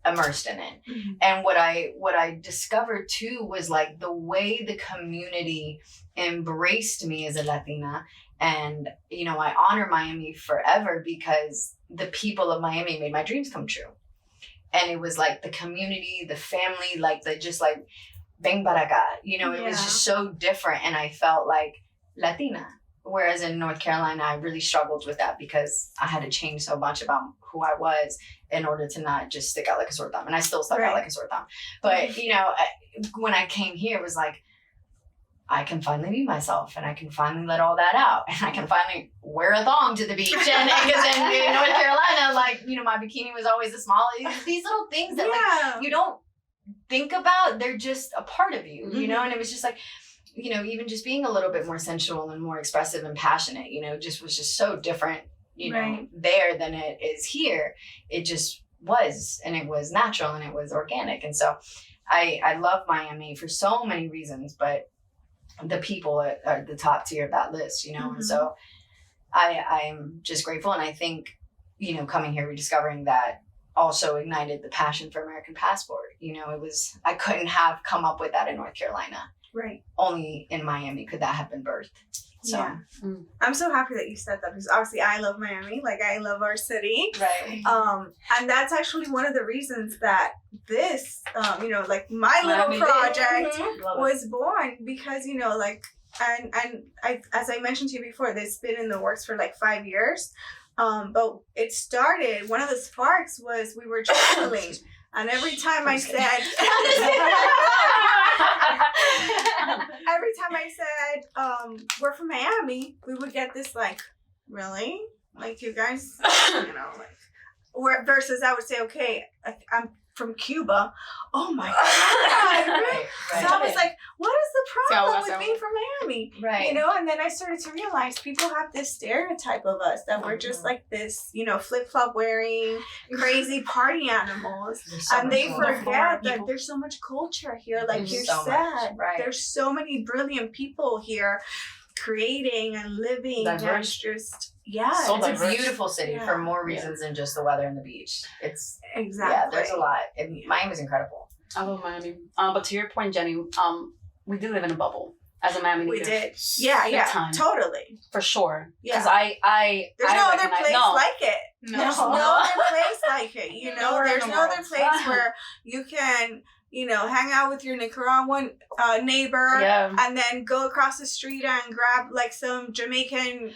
immersed in it. Mm-hmm. And what I discovered too was like the way the community embraced me as a Latina. And, I honor Miami forever because the people of Miami made my dreams come true. And it was like the community, the family, like ven para acá, it was just so different. And I felt like Latina. Whereas in North Carolina, I really struggled with that because I had to change so much about who I was in order to not just stick out like a sore thumb. And I still stuck out like a sore thumb. But, when I came here, it was like, I can finally be myself, and I can finally let all that out, and I can finally wear a thong to the beach. And because in North Carolina, my bikini was always the smallest. These little things that you don't think about, they're just a part of you, and it was just like, even just being a little bit more sensual and more expressive and passionate, just was just so different, there than it is here. It just was, and it was natural, and it was organic. And so I love Miami for so many reasons, but the people are the top tier of that list, and so I'm just grateful. And I think, coming here, rediscovering that also ignited the passion for American Passport. I couldn't have come up with that in North Carolina. Right. Only in Miami could that have been birthed. So I'm so happy that you said that, because obviously I love Miami. Like, I love our city. Right. And that's actually one of the reasons that this, like my little Miami project was born, because, and I, as I mentioned to you before, this has been in the works for like 5 years. But it started, one of the sparks was we were traveling. And every time I said, we're from Miami, we would get this like, really? Like, you guys, versus I would say, okay, I'm from Cuba. Oh my God. Right. So I was like, what is the problem with being from Miami? Right. And then I started to realize people have this stereotype of us that we're just like this, flip-flop wearing, crazy party animals. And they forget that there's so much culture here, like you said. Right. There's so many brilliant people here creating and living. Diverse. And just, So It's a diverse. beautiful city Yeah. for more reasons than just the weather and the beach. It's exactly. there's a lot. Miami's incredible. I love Miami. But to your point, Jenny, we did live in a bubble as a Miami We native. did. Yeah, time. totally. For sure. Yeah. Because I There's no other recognize- place no. like it. There's no other place like it. Nowhere in There's the no other world. place where you can, hang out with your Nicaraguan neighbor Yeah. and then go across the street and grab like some Jamaican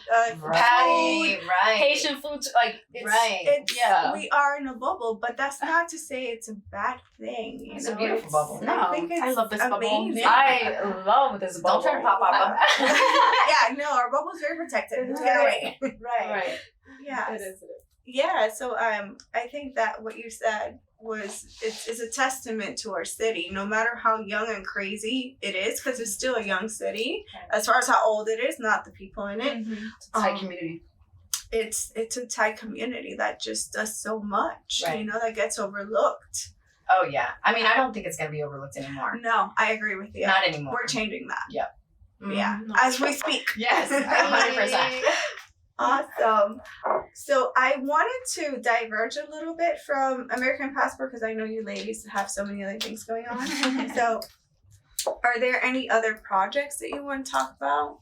Patty, food. right. Haitian food, like, it's, Right. It's, Yeah. We are in a bubble, but that's not to say it's a bad thing. It's a beautiful bubble. No, I think it's I love this bubble. amazing. I love this bubble. Don't try to pop up. Yeah, no, our bubble's very protected. Get away. Right. Yeah. It is. Yeah, so I think that what you said is a testament to our city, no matter how young and crazy it is, because it's still a young city. As far as how old it is, not the people in it. It's a tight community. It's a tight community that just does so much, Right. that gets overlooked. Oh yeah. I mean, I don't think it's gonna be overlooked anymore. No, I agree with you. Not anymore. We're changing that. Yep. Yeah, No, as we speak. Yes, 100%. Awesome. So I wanted to diverge a little bit from American Passport because I know you ladies have so many other things going on. So are there any other projects that you want to talk about?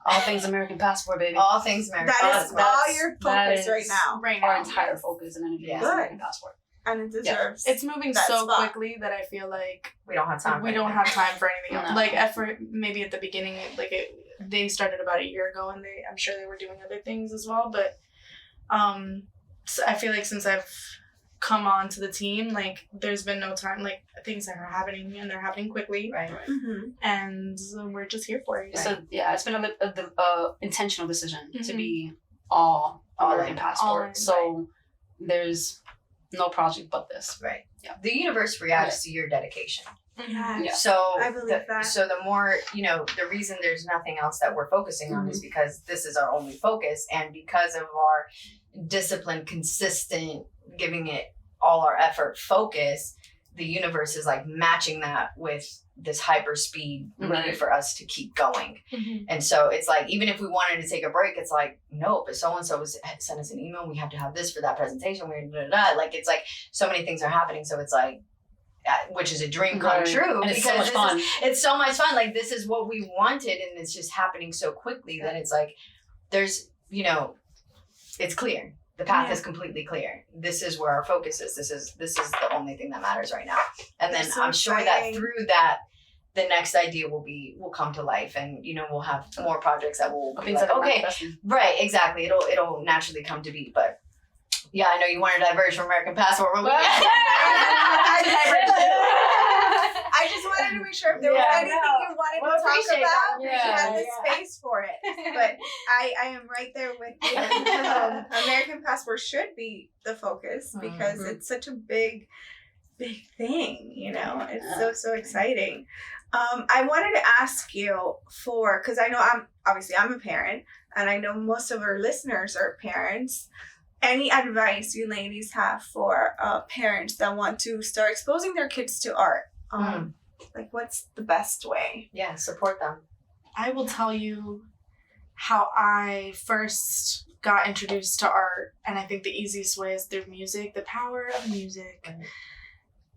All things American Passport, baby. All things American That is Passport. all your focus right now. Right Our now. entire focus and energy is Good. American Passport. And it deserves It's moving that so spot. quickly that I feel like We don't have time. we for don't anything. have time for anything else. No. Like maybe at the beginning, they started about a year ago, and I'm sure they were doing other things as well. But so I feel like since I've come on to the team, like there's been no time. Like things are happening, and they're happening quickly, Right. Mm-hmm. and we're just here for it. So yeah, it's been a intentional decision to Mhm. be all All American in. Passport. All in, So there's no project but this. Right. Yeah. The universe reacts to your dedication. Yeah. Yeah. So I believe that. So the more, the reason there's nothing else that we're focusing on is because this is our only focus, and because of our disciplined, consistent, giving it all our effort focus, the universe is like matching that with this hyper speed need Right. for us to keep going. Mhm. And so it's like, even if we wanted to take a break, it's like, nope, if so-and-so sent us an email, we have to have this for that presentation. Like, it's like so many things are happening. So it's like, which is a dream come Right. true. And it's so because much this fun. it's so much fun. Like, this is what we wanted, and it's just happening so quickly that it's like, there's, it's clear. The path Yeah. is completely clear. This is where our focus is. This is the only thing that matters right now. And then That's so I'm sure that exciting. through that, the next idea will come to life, and we'll have more projects that will be Things like, that are okay, manifesting. right, exactly. It'll naturally come to be. But yeah, I know you want to diverge from American Passport, but I just wanted to make sure if there was anything you wanted We'll to talk appreciate about, that. you Yeah, had the space for it. But I am right there with you. American Passport should be the focus because Mhm. it's such a big thing, It's so exciting. I wanted to ask you because I know I'm a parent, and I know most of our listeners are parents. Any advice you ladies have for parents that want to start exposing their kids to art? Like, what's the best way? yeah, support them. I will tell you how I first got introduced to art, and I think the easiest way is through music, the power of music.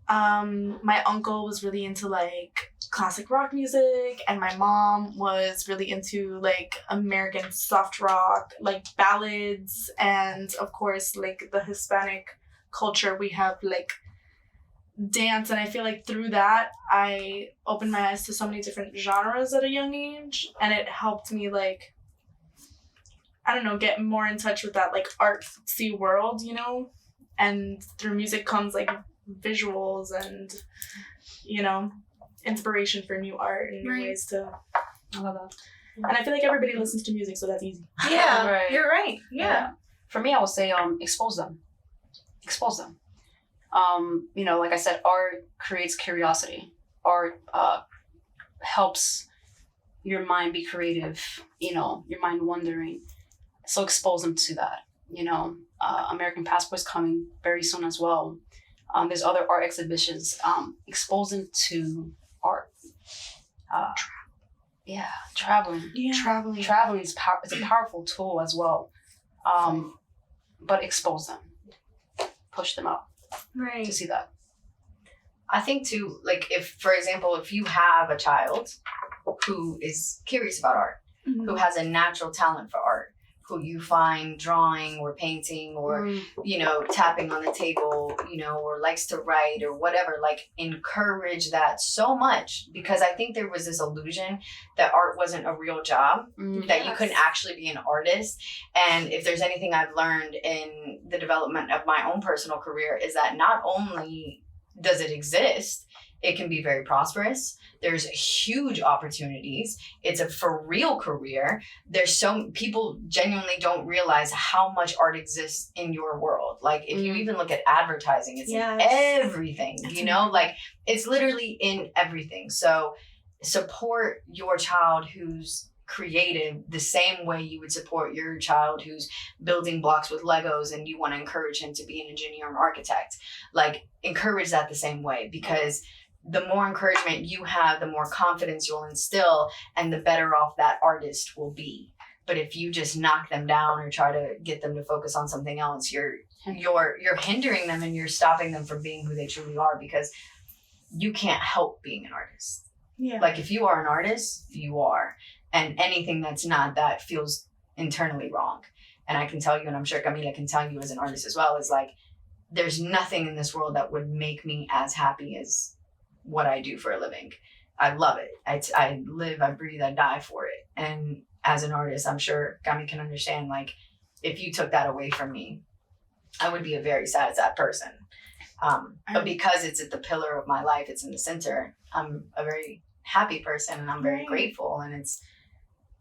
My uncle was really into like classic rock music, and my mom was really into like American soft rock, like ballads, and of course like the Hispanic culture, we have like dance, and I feel like through that I opened my eyes to so many different genres at a young age, and it helped me like, I don't know, get more in touch with that like artsy world, and through music comes like visuals and inspiration for new art and new Right. ways to, I love that. and I feel like everybody listens to music, so that's easy. Yeah, Right. you're right. Yeah. For me, I would say expose them. Expose them. Like I said, art creates curiosity. Art helps your mind be creative, your mind wandering. So expose them to that. American Passport is coming very soon as well. There's other art exhibitions. Expose them to art. Traveling. Traveling is it's a powerful tool as well. But expose them. Push them out Right. to see that. I think too, like, if, for example, if you have a child who is curious about art, who has a natural talent for art, who you find drawing or painting or, tapping on the table, or likes to write or whatever, like, encourage that so much, because I think there was this illusion that art wasn't a real job, that you couldn't actually be an artist. And if there's anything I've learned in the development of my own personal career is that not only does it exist, it can be very prosperous. There's huge opportunities. It's a for real career. There's people genuinely don't realize how much art exists in your world. Like, if you even look at advertising, it's in everything, like, it's literally in everything. So support your child who's creative the same way you would support your child who's building blocks with Legos and you want to encourage him to be an engineer or an architect. Like, encourage that the same way, because the more encouragement you have, the more confidence you'll instill, and the better off that artist will be. But if you just knock them down or try to get them to focus on something else, you're hindering them and you're stopping them from being who they truly are, because you can't help being an artist. Yeah. Like if you are an artist, you are. And anything that's not that feels internally wrong. And I can tell you, and I'm sure Camila can tell you as an artist as well, is like, there's nothing in this world that would make me as happy as what I do for a living. I love it. I live, I breathe, I die for it. And as an artist, I'm sure Cami can understand, like, if you took that away from me, I would be a very sad person. But because it's at the pillar of my life, it's in the center, I'm a very happy person and I'm very grateful. And it's,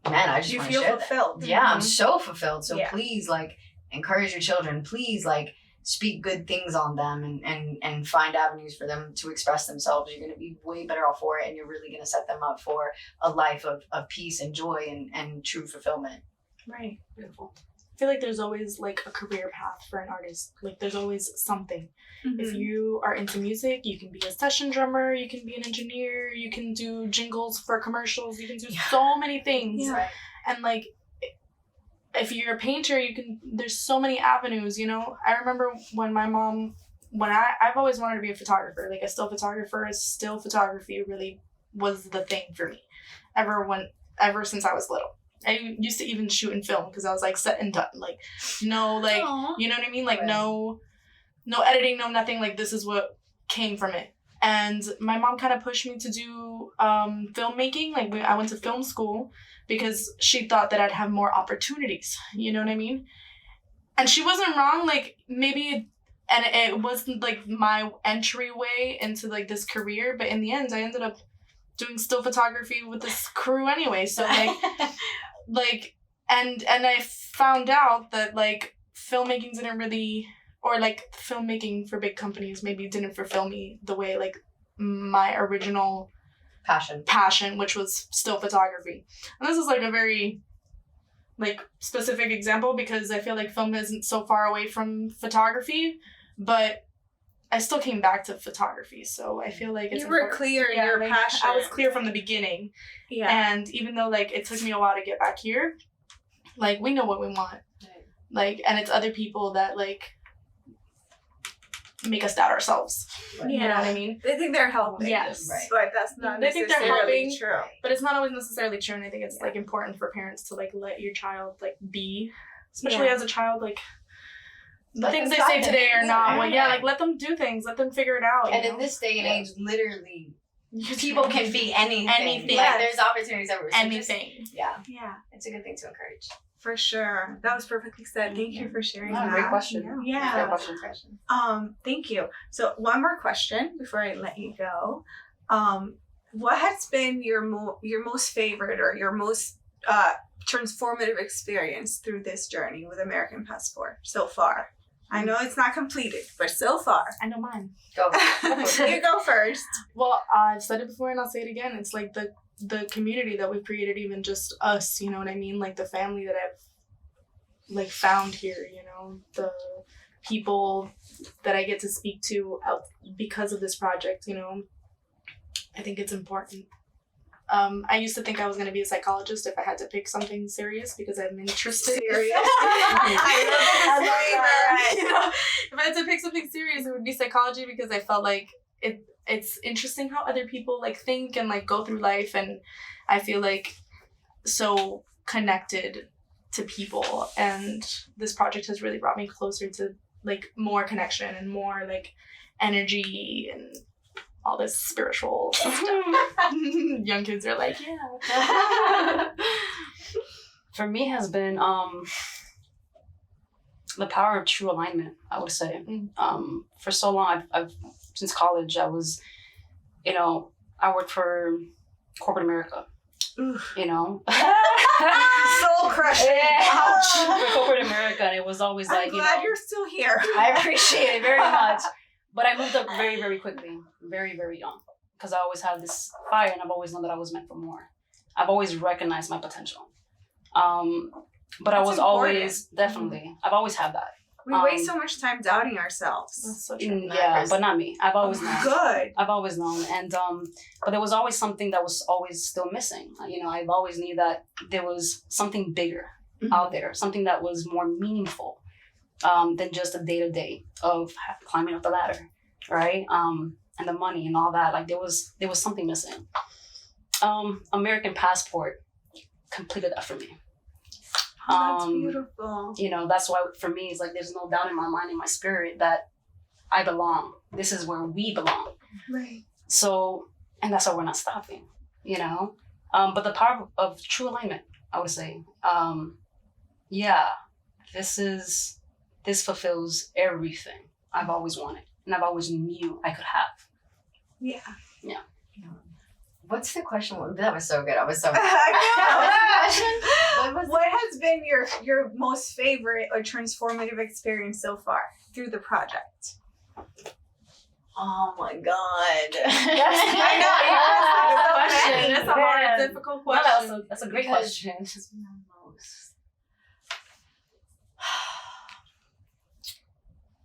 man, I just want to share feel fulfilled. that. Yeah, I'm so fulfilled. So Yeah. please, like, encourage your children. Please, like, speak good things on them and find avenues for them to express themselves. You're going to be way better off for it, and you're really going to set them up for a life of peace and joy and true fulfillment. Right. Beautiful. I feel like there's always like a career path for an artist. Like there's always something. If you are into music, you can be a session drummer, you can be an engineer, you can do jingles for commercials, you can do so many things. Yeah. Right. And like, if you're a painter, there's so many avenues, you know? I remember when my mom, I've always wanted to be a photographer, like a still photography really was the thing for me. Ever since I was little. I used to even shoot and film because I was like set and done. Like, no, like, Aww. you know what I mean? Like, Right. no editing, no nothing. Like, this is what came from it. And my mom kind of pushed me to do filmmaking. Like, I went to film school because she thought that I'd have more opportunities. You know what I mean? And she wasn't wrong. Like, maybe, and it wasn't like my entryway into like this career. But in the end, I ended up doing still photography with this crew anyway. So like, and I found out that like filmmaking didn't really, or like filmmaking for big companies maybe didn't fulfill me the way like my original passion, which was still photography. And this is like a very like specific example because I feel like film isn't so far away from photography, but I still came back to photography. So I feel like it's you were clear in your like, passion. I was clear from the beginning. Yeah. And even though like it took me a while to get back here, like we know what we want. Right. Like, and it's other people that like make us doubt ourselves. Right. You know what I mean? They think they're helping. Yes. Right. But that's not They think they're necessarily helping. true. But it's not always necessarily true, and I think it's like important for parents to like let your child like be, especially as a child, like the Let things them they say try today are things. not. Well, yeah, Right. like let them do things, let them figure it out. And you in know? this day and Yeah. age, literally, people can be anything. Anything. Like, Yes. there's opportunities everywhere. So anything. yeah, Yeah, it's a good thing to encourage. for sure. That was perfectly said. Thank you for sharing No, that. great question. Yeah. Great question. Thank you. So one more question before I let you go. What has been your most favorite or your most transformative experience through this journey with American Passport so far? I know it's not completed, but so far. I know mine. Go. You go first. Well, I've said it before and I'll say it again. It's like the community that we've created, even just us, you know what I mean? Like the family that I've like found here, you know, the people that I get to speak to out because of this project, you know. I think it's important. I used to think I was going to be a psychologist if I had to pick something serious because I'm interested. Serious. I love that. you know, if I had to pick something serious, it would be psychology because I felt like it's interesting how other people like think and like go through life, and I feel like so connected to people, and this project has really brought me closer to like more connection and more like energy and all this spiritual stuff. Young kids are like, yeah. For me has been the power of true alignment, I would say. For so long, I've since college, I was, you know, I worked for corporate America, you know. Soul crushing. For corporate America, and it was always I'm like, glad you know, you're still here. I appreciate it very much. But I moved up very, very quickly, very, very young, because I always had this fire, and I've always known that I was meant for more. I've always recognized my potential. But I That's was important. always, definitely, I've always had that. We waste so much time doubting ourselves. That's so true. Yeah, but not me. I've always known. Good. I've always known, and but there was always something that was always still missing. I've always knew that there was something bigger out there, something that was more meaningful than just a day-to-day of climbing up the ladder, right? And the money and all that. Like there was something missing. American passport completed that for me. That's beautiful. That's why for me it's like there's no doubt in my mind, in my spirit, that I belong. This is where we belong. Right. So, and that's why we're not stopping, But the power of true alignment, I would say, this fulfills everything I've always wanted and I've always knew I could have. Yeah. Yeah. What's the question? That was so good. I was so. What has been your most favorite or transformative experience so far through the project? Oh my God. I know. That's a hard, difficult No, question. that's a great question.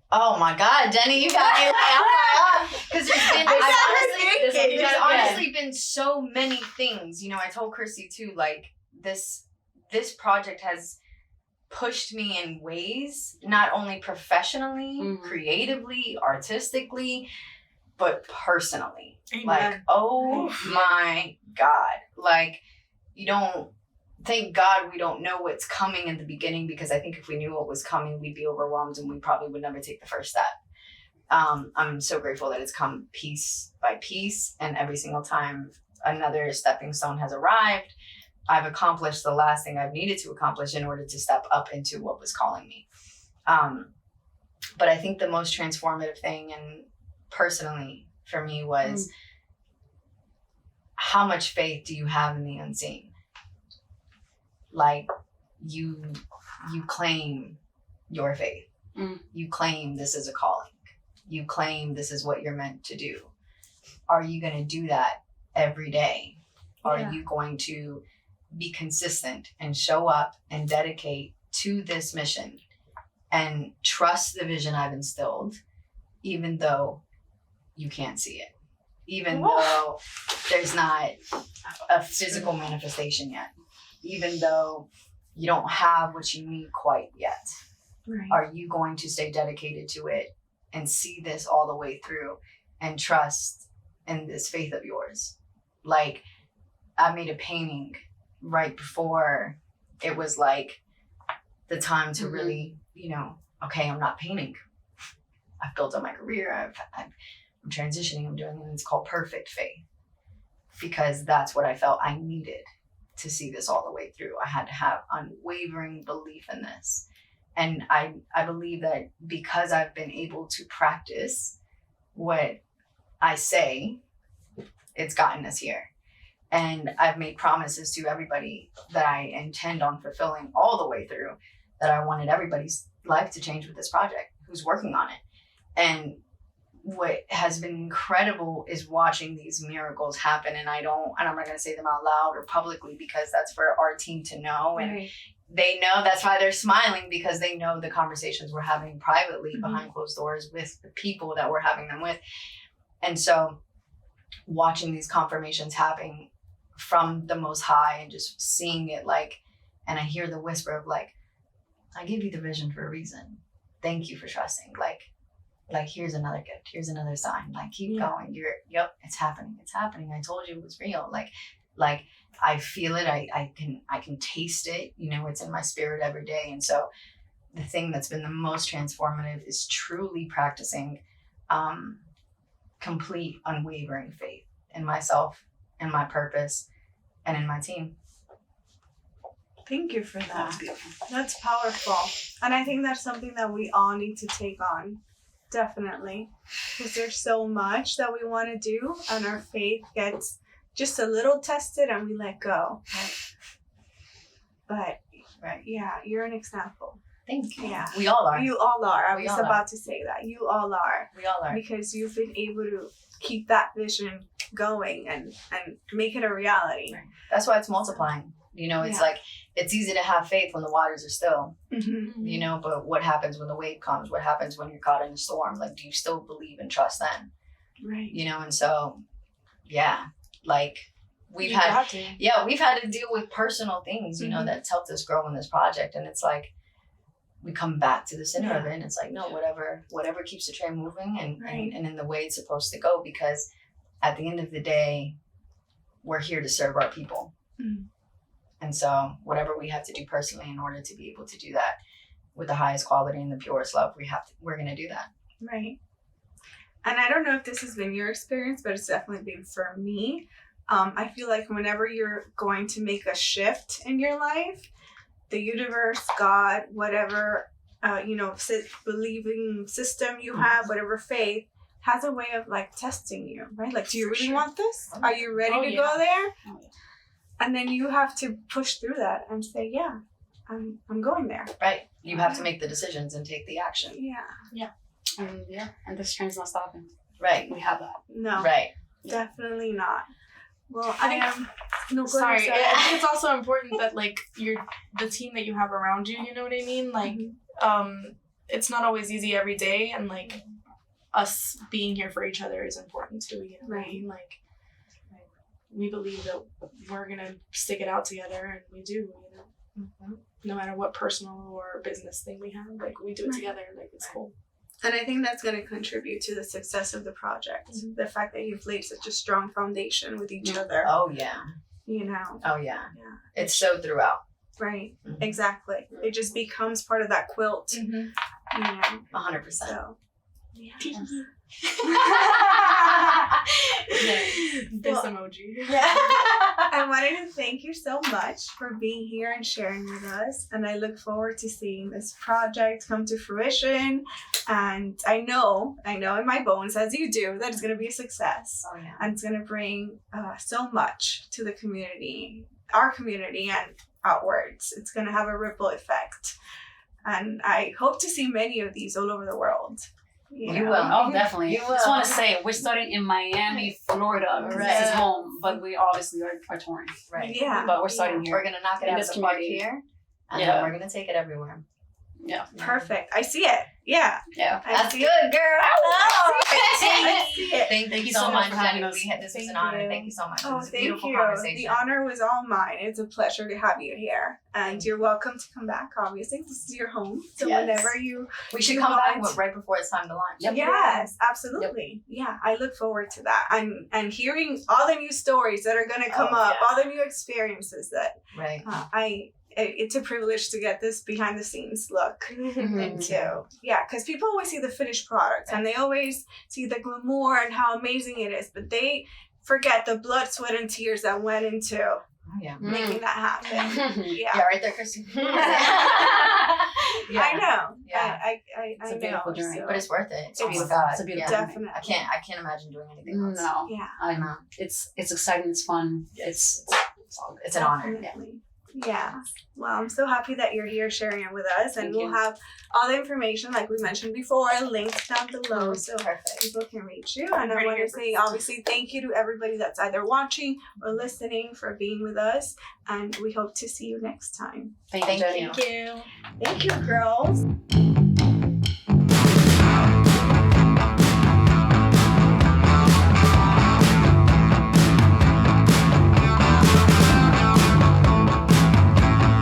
Oh my God, Jenny, you got me like, because there's honestly been so many things. I told Christy too, like this project has pushed me in ways, not only professionally, creatively, artistically, but personally. Amen. Like, oh my God. Like, thank God we don't know what's coming in the beginning, because I think if we knew what was coming, we'd be overwhelmed and we probably would never take the first step. I'm so grateful that it's come piece by piece, and every single time another stepping stone has arrived, I've accomplished the last thing I've needed to accomplish in order to step up into what was calling me. But I think the most transformative thing, and personally for me, was how much faith do you have in the unseen? Like you claim your faith. You claim this is a calling. You claim this is what you're meant to do. Are you going to do that every day? Are you going to be consistent and show up and dedicate to this mission and trust the vision I've instilled, even though you can't see it, even though there's not a physical manifestation yet, even though you don't have what you need quite yet? Right. Are you going to stay dedicated to it and see this all the way through and trust in this faith of yours? Like, I made a painting right before it was like the time to really, okay, I'm not painting. I've built up my career. I'm transitioning. I'm doing it. And it's called Perfect Faith, because that's what I felt I needed to see this all the way through. I had to have unwavering belief in this. And I believe that because I've been able to practice what I say, it's gotten us here. And I've made promises to everybody that I intend on fulfilling all the way through, that I wanted everybody's life to change with this project who's working on it. And what has been incredible is watching these miracles happen. And I'm not going to say them out loud or publicly, because that's for our team to know. And they know, that's why they're smiling, because they know the conversations we're having privately behind closed doors with the people that we're having them with. And so watching these confirmations happen from the Most High and just seeing it, like, and I hear the whisper of like, I gave you the vision for a reason. Thank you for trusting. Like here's another gift. Here's another sign. Like, keep going. It's happening. It's happening. I told you it was real. Like I feel it. I can taste it. It's in my spirit every day. And so the thing that's been the most transformative is truly practicing complete unwavering faith in myself, in my purpose, and in my team. Thank you for that. That's beautiful. That's powerful. And I think that's something that we all need to take on. Definitely. Because there's so much that we want to do, and our faith gets just a little tested and we let go. But yeah, you're an example. Thank you. Yeah. We all are. You all are. I We was all about to say that. You all are. We all are. Because you've been able to keep that vision going and make it a reality. That's why it's multiplying. You know, it's Yeah. like, it's easy to have faith when the waters are still, Mm-hmm. you know, but what happens when the wave comes? What happens when you're caught in a storm? Like, do you still believe and trust then? Right. You know, and so, yeah, like, we've You had got to. yeah, we've had to deal with personal things, you know, Mhm. that's helped us grow in this project. And it's like, we come back to the center of Yeah. it, and it's like, no, whatever keeps the train moving and, Right. and in the way it's supposed to go, because at the end of the day, we're here to serve our people. Mhm. And so whatever we have to do personally in order to be able to do that with the highest quality and the purest love, we're going to do that. Right. And I don't know if this has been your experience, but it's definitely been for me. I feel like whenever you're going to make a shift in your life, the universe, God, whatever, believing system you have, whatever faith, has a way of like testing you, right? Like, do you For really sure. want this? Are you ready Oh, to yeah. go there? Oh, yeah. And then you have to push through that and say, yeah, I'm going there. Right. You have to make the decisions and take the action. Yeah. And this train's not stopping. Right. We have that. No, Right. definitely not. Well, I I think- am. No, go Sorry, ahead, I think it's also important that like the team that you have around you, you know what I mean? Like, it's not always easy every day, and like us being here for each other is important too. You know what I mean? Like, we believe that we're gonna stick it out together, and we do. You know, no matter what personal or business thing we have, like we do it Right. together. Like it's cool. And I think that's going to contribute to the success of the project. The fact that you've laid such a strong foundation with each other, Oh, yeah. you know. Oh, yeah. Yeah. It's so throughout. Right. Mhm. Exactly. It just becomes part of that quilt, you know. 100%. So, yeah. This Well, emoji. I wanted to thank you so much for being here and sharing with us. And I look forward to seeing this project come to fruition. And I know in my bones, as you do, that it's going to be a success. Oh, yeah. And it's going to bring so much to the community, our community, and outwards. It's going to have a ripple effect. And I hope to see many of these all over the world. You know? will. Oh, definitely. You I just will. want to say we're starting in Miami, Florida. 'Cause This is Right. home, but we obviously are touring. Right. Yeah. But we're starting We're here. going to knock it In out of this the park community. here, and Yeah. then we're going to take it everywhere. Yeah. Perfect. I see it. Yeah. Yeah. I That's see good, it. girl. I see it. Thank you so so much, much for having Jenny. us. This was Thank an honor. you. Thank you so much. It Oh, was a thank beautiful you. conversation. The honor was all mine. It's a pleasure to have you here. And you're welcome to come back, obviously. This is your home. So Yes. whenever you... We should you come back want- right before it's time to launch. Yep. Yes, absolutely. Yeah, I look forward to that. And hearing all the new stories that are going to come Oh, up, yeah. all the new experiences that Right. it's a privilege to get this behind the scenes look into. Yeah, because people always see the finished product and they always see the glamour and how amazing it is, but they forget the blood, sweat, and tears that went into Oh, yeah. making that happen. Yeah, Yeah. right there, Christy. I know. Yeah. I It's a know. beautiful journey. so- But it's worth it. It's Oh my beautiful. God. It's a beautiful Yeah. journey. Definitely. I can't imagine doing anything else. No. Yeah. I know. It's exciting. It's fun. It's all good. It's an honor. Definitely. Yeah. Well, I'm so happy that you're here sharing it with us. And Thank we'll you. have all the information, like we mentioned before, linked down below so Perfect. people can reach you. And I Ready want to here say, obviously, thank you to everybody that's either watching or listening for being with us. And we hope to see you next time. Thank you, Thank Jenny. you. Thank you. Thank you, girls.